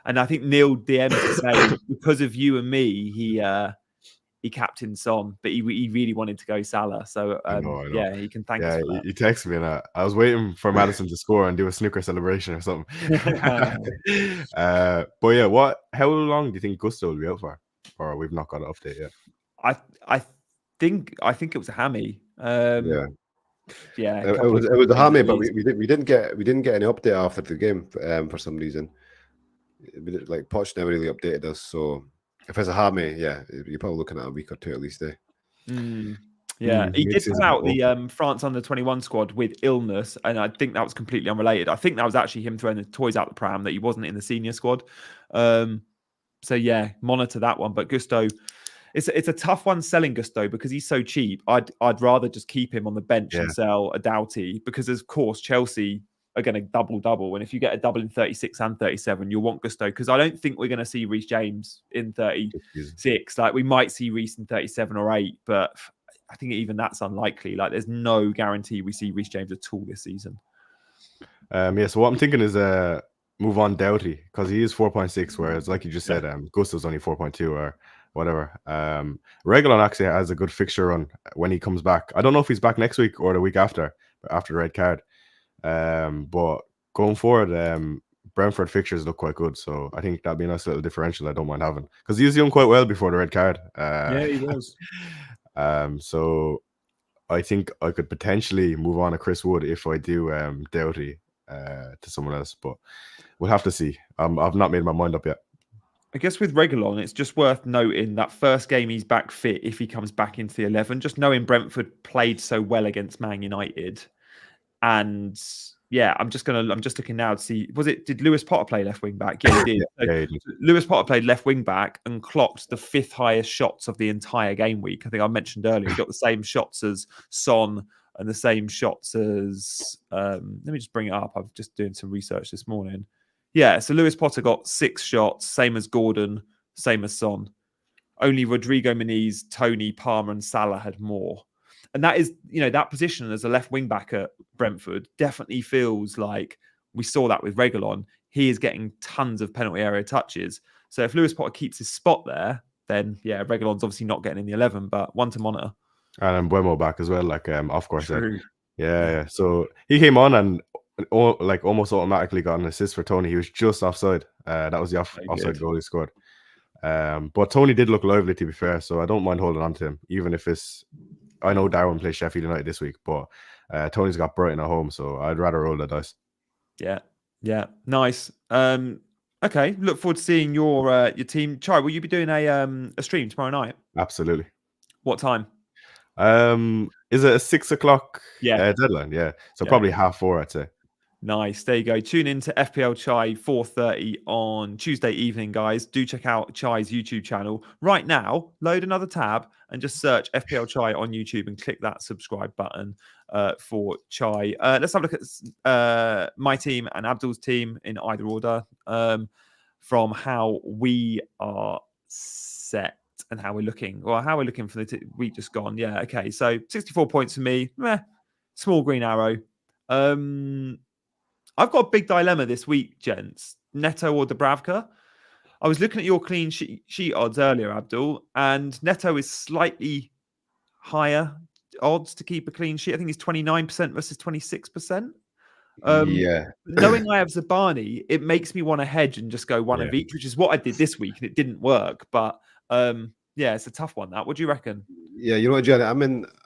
and I think Neil DM'd to say because of you and me, he captained Son, but he really wanted to go Salah. So I know. yeah, he can thank us for that. He texted me, and I was waiting for Madison to score and do a snooker celebration or something. But yeah, how long do you think Gusto will be out for? Or we've not got an update yet. I think it was a hammy. Yeah, it was a hammy, but we didn't get any update after the game for some reason. Like Poch never really updated us, so if it's a hammy, yeah, you're probably looking at a week or two at least. Yeah, he did pull out the France under-21 squad with illness, and I think that was completely unrelated. I think that was actually him throwing the toys out the pram, that he wasn't in the senior squad. So yeah, monitor that one. But Gusto, it's a tough one selling Gusto because he's so cheap. I'd rather just keep him on the bench and sell a Doughty, because of course Chelsea are going to double, and if you get a double in 36 and 37, you'll want Gusto, because I don't think we're going to see Reece James in 36. Like we might see Reece in 37 or 8, but I think even that's unlikely. Like there's no guarantee we see Reece James at all this season. So what I'm thinking is move on Doughty, because he is 4.6, whereas like you just said, Gusto's only 4.2 or whatever. Reguilón actually has a good fixture run when he comes back. I don't know if he's back next week or the week after the red card. But going forward, Brentford fixtures look quite good, so I think that'd be a nice little differential I don't mind having, because he was doing quite well before the red card. He was. So I think I could potentially move on to Chris Wood if I do Doughty to someone else, but we'll have to see. I've not made my mind up yet. I guess with Reguilón, it's just worth noting that first game he's back fit, if he comes back into the 11, just knowing Brentford played so well against Man United. And yeah, I'm just looking now to see, did Lewis Potter play left wing back? Yeah, he did. He did. Lewis Potter played left wing back and clocked the 5th highest shots of the entire game week. I think I mentioned earlier, he got the same shots as Son and the same shots as let me just bring it up. I'm just doing some research this morning. Yeah, so Lewis Potter got 6 shots, same as Gordon, same as Son. Only Rodrigo Muniz, Tony, Palmer, and Salah had more. And that is, that position as a left wing back at Brentford definitely feels like we saw that with Reguilón. He is getting tons of penalty area touches. So if Lewis Potter keeps his spot there, then yeah, Reguilón's obviously not getting in the 11, but one to monitor. And then Buemo back as well, like off course. Yeah. So he came on and almost automatically got an assist for Tony. He was just offside. That was the offside goal he scored. But Tony did look lively, to be fair, so I don't mind holding on to him, even if it's. I know Darwin plays Sheffield United this week, but Tony's got Brighton at home, so I'd rather roll the dice. Yeah, nice. Okay, look forward to seeing your team. Chai, will you be doing a stream tomorrow night? Absolutely. What time? Is it a 6 o'clock deadline? Yeah, so probably 4:30, I'd say. Nice. There you go. Tune in to FPL Chai 4:30 on Tuesday evening, guys. Do check out Chai's YouTube channel. Right now, load another tab and just search FPL Chai on YouTube and click that subscribe button for Chai. Let's have a look at my team and Abdul's team in either order from how we are set and how we're looking. Well, how we're looking for the week just gone. Yeah, okay. So 64 points for me. Small green arrow. I've got a big dilemma this week, gents. Neto or Dubravka? I was looking at your clean sheet odds earlier, Abdul, and Neto is slightly higher odds to keep a clean sheet. I think he's 29% versus 26%. Knowing I have Zabani, it makes me want to hedge and just go one of each, which is what I did this week, and it didn't work. But it's a tough one. What do you reckon? Yeah, you know what, Jenny?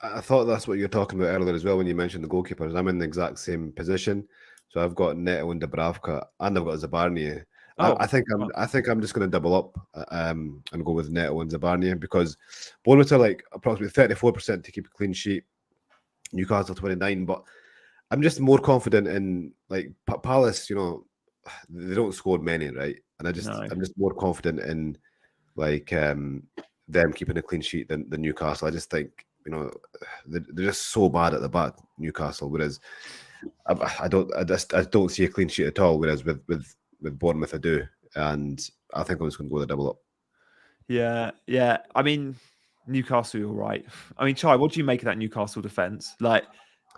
I thought that's what you were talking about earlier as well when you mentioned the goalkeepers. I'm in the exact same position. So I've got Neto and Dubravka, and I've got Zabarnia. I think I'm just going to double up and go with Neto and Zabarnia, because Bournemouth are like approximately 34% to keep a clean sheet. Newcastle 29%, but I'm just more confident in like Palace. They don't score many, right? And I'm just more confident in like them keeping a clean sheet than Newcastle. I just think they're just so bad at the back, Newcastle, whereas. I don't see a clean sheet at all, whereas with Bournemouth I do, and I think I'm just going to go the double up. Yeah. I mean, Newcastle, all right. I mean, Chai, what do you make of that Newcastle defense? Like,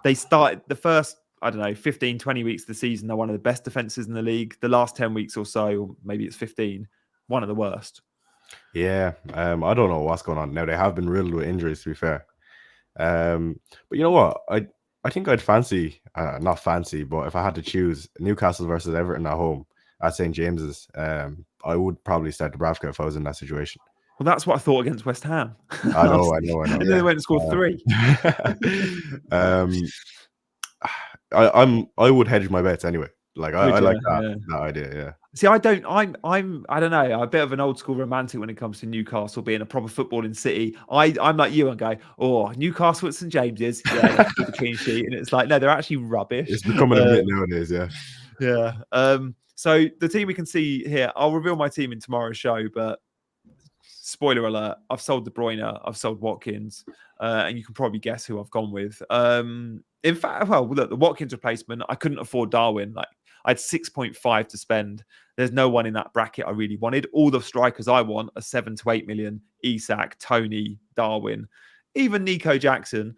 they started the first, I don't know, 15, 20 weeks of the season, they're one of the best defenses in the league. The last 10 weeks or so, or maybe it's 15, one of the worst. Yeah, I don't know what's going on now. They have been riddled with injuries, to be fair. But you know what? I think I'd fancy, not fancy, but if I had to choose Newcastle versus Everton at home at St. James's, I would probably start Dubravka if I was in that situation. Well, that's what I thought against West Ham. I know. And then they went and scored 3. I would hedge my bets anyway. Like I like that idea. Yeah. See, I don't know. I'm a bit of an old school romantic when it comes to Newcastle being a proper footballing city. I'm like you and go, oh, Newcastle at St James's, yeah, with the clean sheet, and it's like, no, they're actually rubbish. It's becoming a bit nowadays, yeah. Yeah. So the team we can see here, I'll reveal my team in tomorrow's show, but spoiler alert, I've sold De Bruyne, I've sold Watkins, and you can probably guess who I've gone with. In fact, well, look, the Watkins replacement, I couldn't afford Darwin. Like, I had 6.5 to spend. There's no one in that bracket I really wanted. All the strikers I want are 7 to 8 million. Isak, Tony, Darwin, even Nico Jackson.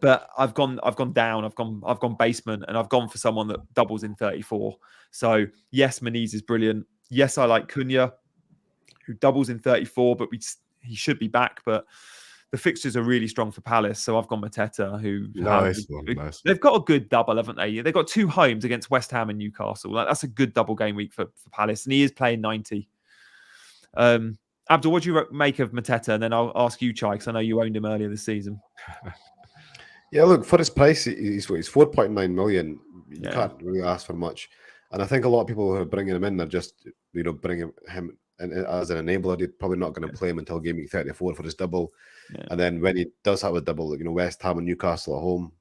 But I've gone down. I've gone basement, and I've gone for someone that doubles in 34. So yes, Menez is brilliant. Yes, I like Cunha, who doubles in 34, but he should be back. But the fixtures are really strong for Palace, so I've gone Mateta, who nice. They've got a good double, haven't they? They've got 2 homes against West Ham and Newcastle. That's a good double game week for Palace, and he is playing 90. Abdul, what do you make of Mateta? And then I'll ask you, Chai, because I know you owned him earlier this season. Yeah, look, for his price, he's 4.9 million. You can't really ask for much. And I think a lot of people who are bringing him in are just, bringing him in as an enabler. They're probably not going to play him until game week 34 for his double. Yeah. And then when he does have a double, West Ham and Newcastle at home,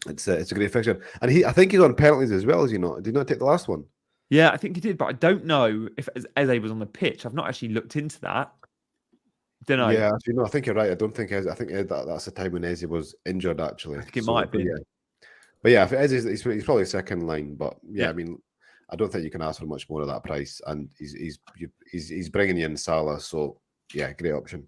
it's a great fixture. And I think he's on penalties as well, as you know. Did he not take the last one? Yeah, I think he did, but I don't know if Eze was on the pitch. I've not actually looked into that. Don't know. Yeah, actually, no, I think you're right. I don't think Eze. I think that's the time when Eze was injured. Actually, I think it might have been. But yeah, if Eze, he's probably second line. But yeah, I mean, I don't think you can ask for much more of that price. And he's bringing you in Salah, so yeah, great option.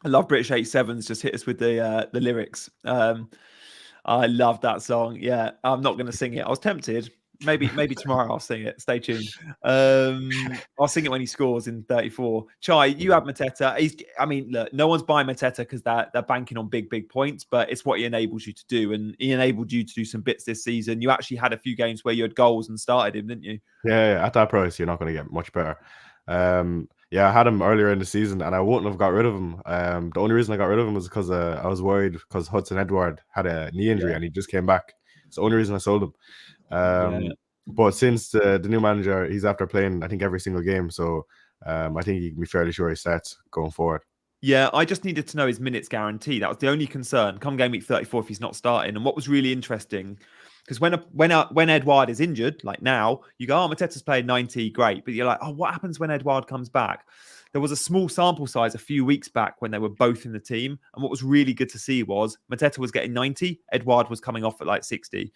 I love British 87's just hit us with the lyrics. I love that song. Yeah, I'm not going to sing it. I was tempted. Maybe tomorrow I'll sing it. Stay tuned. I'll sing it when he scores in 34. Chai, you have Mateta. Look, no one's buying Mateta because they're banking on big points, but it's what he enables you to do. And he enabled you to do some bits this season. You actually had a few games where you had goals and started him, didn't you? Yeah, at that price, you're not going to get much better. I had him earlier in the season and I wouldn't have got rid of him. The only reason I got rid of him was because I was worried because Hudson-Odoi had a knee injury and he just came back. It's the only reason I sold him. But since the new manager, he's after playing, I think, every single game. So I think you can be fairly sure he starts going forward. Yeah, I just needed to know his minutes guarantee. That was the only concern. Come game week 34 if he's not starting. And what was really interesting, because when Edouard is injured, like now, you go, oh, Mateta's played 90, great. But you're like, oh, what happens when Edouard comes back? There was a small sample size a few weeks back when they were both in the team. And what was really good to see was Mateta was getting 90, Edouard was coming off at like 60.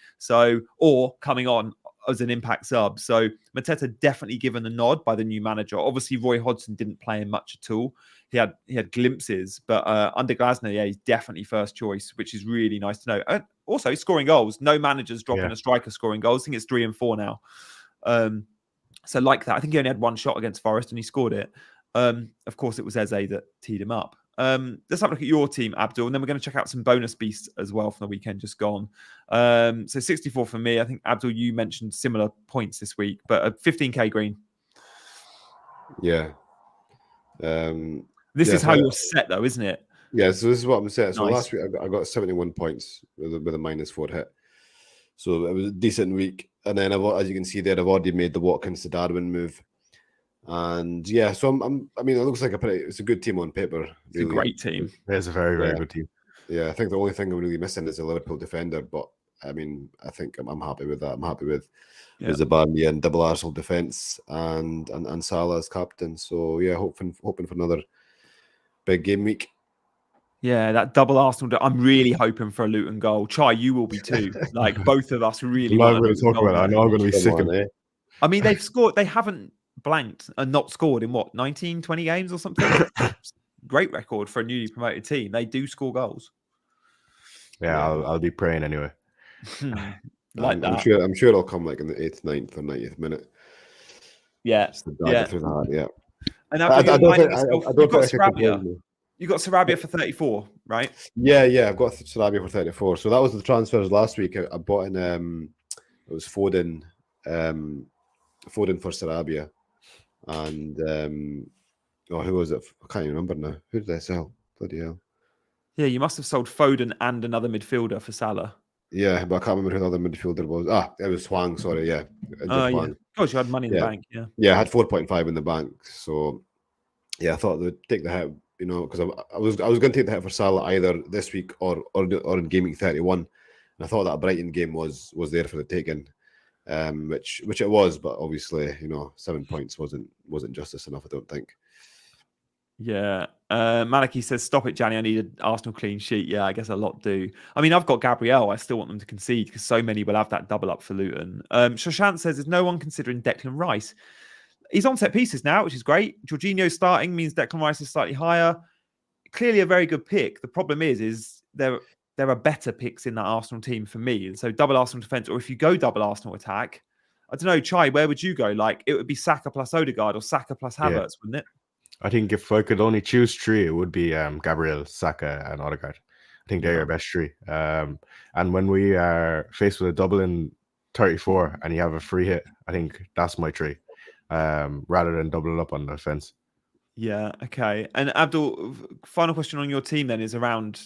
Or coming on as an impact sub. So Mateta definitely given the nod by the new manager. Obviously, Roy Hodgson didn't play him much at all. He had glimpses, but under Glasner, he's definitely first choice, which is really nice to know. And also, scoring goals. No managers dropping a striker scoring goals. I think it's 3 and 4 now. So like that, I think he only had 1 shot against Forest and he scored it. Of course, it was Eze that teed him up. Let's have a look at your team, Abdul, and then we're going to check out some bonus beasts as well from the weekend just gone. So 64 for me. I think, Abdul, you mentioned similar points this week, but a 15k green. Yeah. This is how you're set, though, isn't it? Yeah, so this is what I'm set. So Nice. last week I got 71 points with a -4 hit. So it was a decent week. And then, as you can see there, I've already made the Watkins to Darwin move. And yeah, so it looks like it's a good team on paper. Really. It's a great team. It's a very, very good team. Yeah, I think the only thing I'm really missing is a Liverpool defender, but I think I'm happy with that. I'm happy with Zabani and double Arsenal defense and Salah as captain. So yeah, hoping for another big game week. Yeah, that double Arsenal. I'm really hoping for a Luton goal. Chai, you will be too. Like both of us really. I'm not going to talk about that. I know I'm going to be sick of it. I mean, they've scored. They haven't blanked and not scored in 19, 20 games or something. Great record for a newly promoted team. They do score goals. Yeah, I'll be praying anyway. That. I'm sure it'll come like in the 8th, 9th, or 90th minute. Yeah. Just the dagger through the heart, yeah. And I don't think you've got I should complain, though. You got Sarabia for 34, right? Yeah, I've got Sarabia for 34. So that was the transfers last week. I bought in it was Foden for Sarabia. And who was it? I can't even remember now. Who did I sell? Bloody hell. Yeah, you must have sold Foden and another midfielder for Salah. Yeah, but I can't remember who the other midfielder was. It was Hwang, sorry, yeah. Yeah. Of course, you had money in the bank, yeah. Yeah, I had 4.5 in the bank. So yeah, I thought they would take the hit, because I was going to take the hit for Salah either this week or in Gameweek 31. And I thought that Brighton game was there for the taking. Which it was, but obviously, 7 points wasn't justice enough, I don't think. Yeah. Maliki says, stop it, Gianni. I need an Arsenal clean sheet. Yeah, I guess a lot do. I mean, I've got Gabriel. I still want them to concede because so many will have that double up for Luton. Shoshant says, is no one considering Declan Rice? He's on set pieces now, which is great. Jorginho starting means Declan Rice is slightly higher. Clearly a very good pick. The problem is there are better picks in that Arsenal team for me. And so double Arsenal defense, or if you go double Arsenal attack, I don't know, Chai, where would you go? Like, it would be Saka plus Odegaard or Saka plus Havertz, wouldn't it? I think if I could only choose three, it would be Gabriel, Saka, and Odegaard. I think they're your best three. And when we are faced with a double in 34 and you have a free hit, I think that's my three, rather than doubling up on the defense. Yeah, okay. And Abdul, final question on your team then is around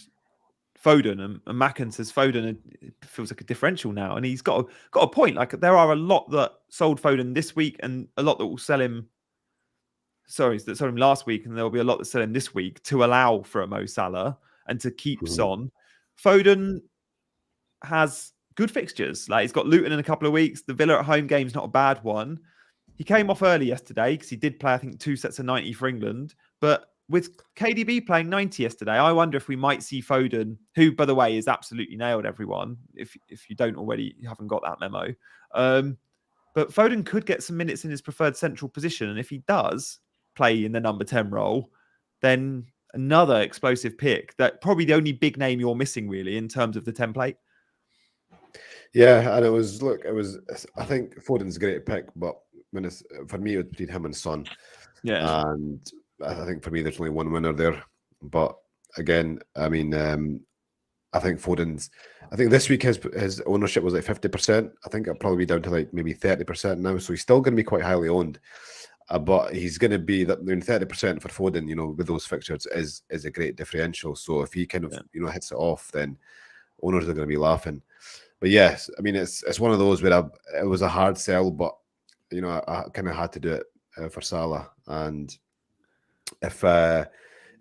Foden, and Macken says Foden feels like a differential now, and he's got a point. Like, there are a lot that sold Foden this week, and a lot that will sell him. Sorry, that sold him last week, and there will be a lot that sell him this week to allow for a Mo Salah and to keep Son. Foden has good fixtures. Like, he's got Luton in a couple of weeks. The Villa at home game's not a bad one. He came off early yesterday because he did play, I think, 2 sets of 90 for England, but with KDB playing 90 yesterday, I wonder if we might see Foden, who, by the way, is absolutely nailed everyone. If you don't already, you haven't got that memo. But Foden could get some minutes in his preferred central position. And if he does play in the number 10 role, then another explosive pick. That probably the only big name you're missing, really, in terms of the template. Yeah, and I think Foden's a great pick, but for me, it was between him and Son. Yeah. And I think for me, there's only one winner there. But again, I mean, I think this week his ownership was like 50%. I think it'll probably be down to like maybe 30% now. So he's still going to be quite highly owned. But he's going to be that 30% for Foden, with those fixtures is a great differential. So if he kind of, hits it off, then owners are going to be laughing. But yes, I mean, it's one of those where it was a hard sell, but, I kind of had to do it for Salah. And if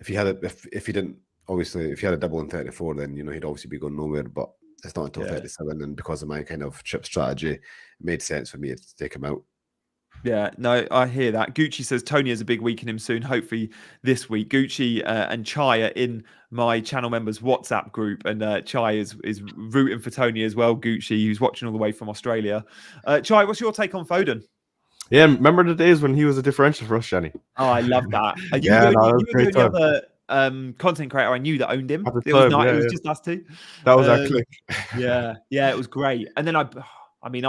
he had a double in 34, then he'd obviously be going nowhere. But it's not until 37, and because of my kind of chip strategy, it made sense for me to take him out. Yeah, no, I hear that. Gucci says Tony has a big week in him soon, hopefully this week. Gucci and Chai are in my channel members WhatsApp group, and Chai is rooting for Tony as well. Gucci, who's watching all the way from Australia. Chai, what's your take on Foden? Yeah, remember the days when he was a differential for us, Johnny? Oh, I love that. You were the other content creator I knew that owned him. It was just us two. That was our click. Yeah, it was great. And then I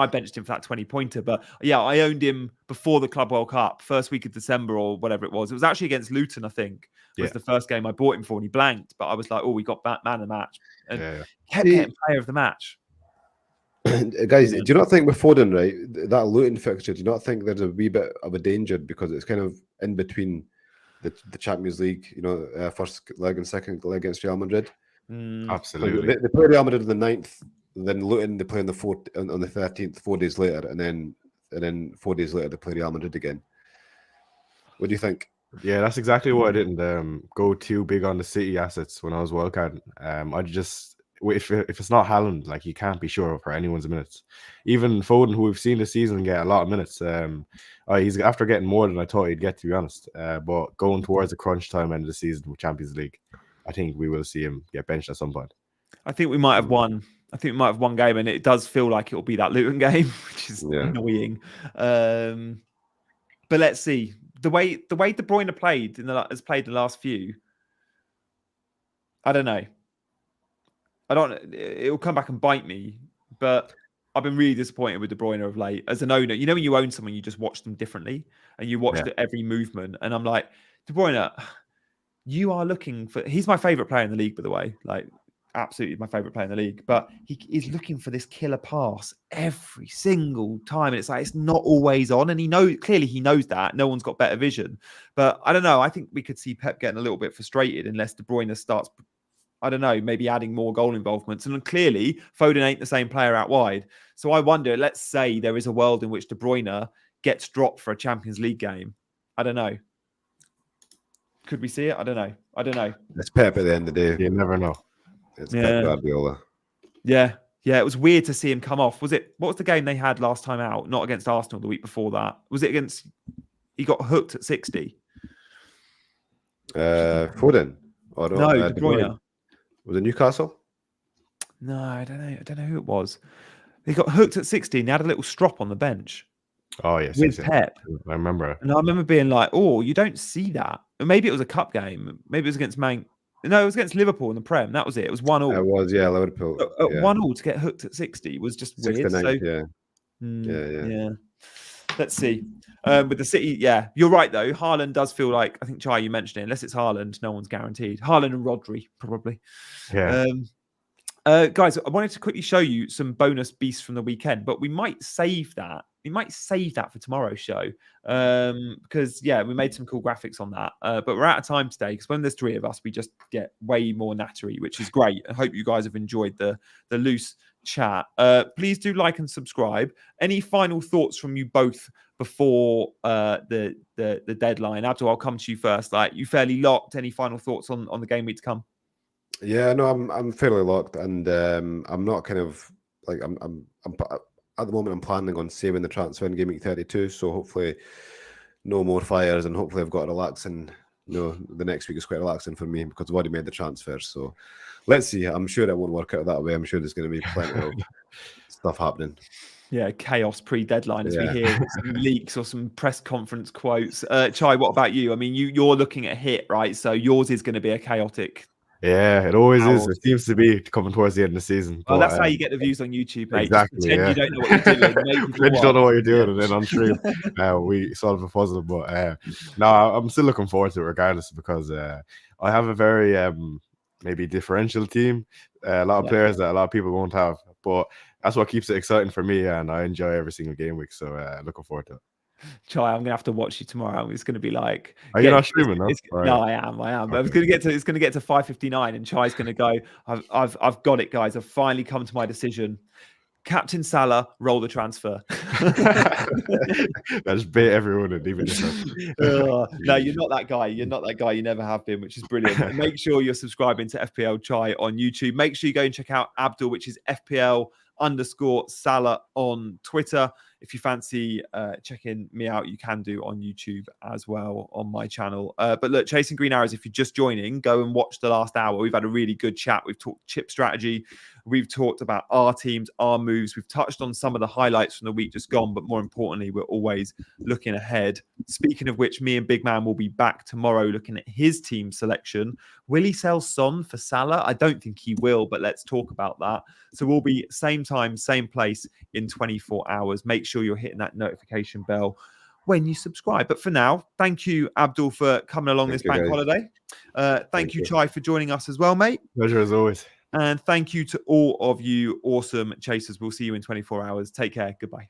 benched him for that 20-pointer, but yeah, I owned him before the Club World Cup, first week of December or whatever it was. It was actually against Luton, I think, was the first game I bought him for, and he blanked. But I was like, we got man of the match. And kept getting player of the match. Guys, do you not think with Foden, right, that Luton fixture, do you not think there's a wee bit of a danger because it's kind of in between the Champions League, first leg and second leg against Real Madrid? Absolutely. They play Real Madrid on the 9th, then Luton they play on the 13th, 4 days later, and then 4 days later they play Real Madrid again. What do you think? Yeah, that's exactly why I didn't go too big on the City assets when I was wildcarding. I just, if it's not Haaland, like, you can't be sure for anyone's minutes. Even Foden, who we've seen this season get a lot of minutes, he's after getting more than I thought he'd get, to be honest. But going towards the crunch time end of the season with Champions League, I think we will see him get benched at some point. I think we might have won. I think we might have one game, and it does feel like it will be that Luton game, which is annoying. But let's see. The way De Bruyne has played the last few, I don't know. It'll come back and bite me, but I've been really disappointed with De Bruyne of late. As an owner, you know when you own someone, you just watch them differently and you watch every movement. And I'm like, De Bruyne, you are looking for... He's my favourite player in the league, by the way. Like, absolutely my favourite player in the league. But he is looking for this killer pass every single time. And it's like, it's not always on. And clearly he knows that. No one's got better vision. But I don't know. I think we could see Pep getting a little bit frustrated unless De Bruyne starts... I don't know, maybe adding more goal involvements. And clearly, Foden ain't the same player out wide. So I wonder, let's say there is a world in which De Bruyne gets dropped for a Champions League game. I don't know. Could we see it? I don't know. It's Pep at the end of the day. You never know. It's Pep Guardiola. Yeah. It was weird to see him come off. What was the game they had last time out? Not against Arsenal, the week before that. Was it against... He got hooked at 60. Foden? Or no, De Bruyne. Was it Newcastle? No, I don't know who it was. He got hooked at 60 and he had a little strop on the bench. Oh, yes. With Pep. I remember. And I remember being like, oh, you don't see that. And maybe it was a cup game. Maybe it was against No, it was against Liverpool in the Prem. That was it. It was 1-1. It was, Liverpool. 1-1 to get hooked at 60 was just weird. Yeah. Let's see. With the City, you're right though. Haaland does feel like, I think Chai, you mentioned it, unless it's Haaland, no one's guaranteed. Haaland and Rodri, probably. Yeah. Guys, I wanted to quickly show you some bonus beasts from the weekend, but we might save that. We might save that for tomorrow's show because, we made some cool graphics on that. But we're out of time today because when there's three of us, we just get way more nattery, which is great. I hope you guys have enjoyed the loose chat. Please do like and subscribe. Any final thoughts from you both before the deadline? Abdul, I'll come to you first. Like, you fairly locked. Any final thoughts on the game week to come? Yeah, no, I'm fairly locked, and I'm not kind of like I'm at the moment. I'm planning on saving the transfer in game week 32, so hopefully no more fires, and hopefully I've got a relaxing. The next week is quite relaxing for me because I've already made the transfers. So let's see. I'm sure it won't work out that way. I'm sure there's going to be plenty of stuff happening. Yeah, chaos pre-deadline as we hear some leaks or some press conference quotes. Chai, what about you? I mean, you're looking at a hit, right? So yours is going to be a chaotic. Yeah, it always is. It seems to be coming towards the end of the season. Well, that's how you get the views on YouTube, mate. Exactly. You don't know what you're doing. Pretend you don't know what you're doing, and then on stream, we solve a puzzle. But no, I'm still looking forward to it regardless because I have a very maybe differential team. A lot of players that a lot of people won't have, but that's what keeps it exciting for me, and I enjoy every single game week. So looking forward to it. Chai, I'm gonna have to watch you tomorrow. It's gonna be like, are you not streaming? No, I am. Okay. It's gonna get to 5:59, and Chai's gonna go. I've got it, guys. I've finally come to my decision. Captain Salah, roll the transfer. That's bait everyone and even. No, you're not that guy. You're not that guy. You never have been, which is brilliant. Make sure you're subscribing to FPL Chai on YouTube. Make sure you go and check out Abdul, which is FPL_Salah on Twitter. If you fancy checking me out, you can do on YouTube as well on my channel. But look, Chasing Green Arrows, if you're just joining, go and watch the last hour. We've had a really good chat. We've talked chip strategy. We've talked about our teams, our moves. We've touched on some of the highlights from the week just gone. But more importantly, we're always looking ahead. Speaking of which, me and Big Man will be back tomorrow looking at his team selection. Will he sell Son for Salah? I don't think he will, but let's talk about that. So we'll be same time, same place in 24 hours. Make sure you're hitting that notification bell when you subscribe. But for now, thank you, Abdul, for coming along this bank holiday. Thank you, Chai, for joining us as well, mate. Pleasure as always. And thank you to all of you awesome chasers. We'll see you in 24 hours. Take care. Goodbye.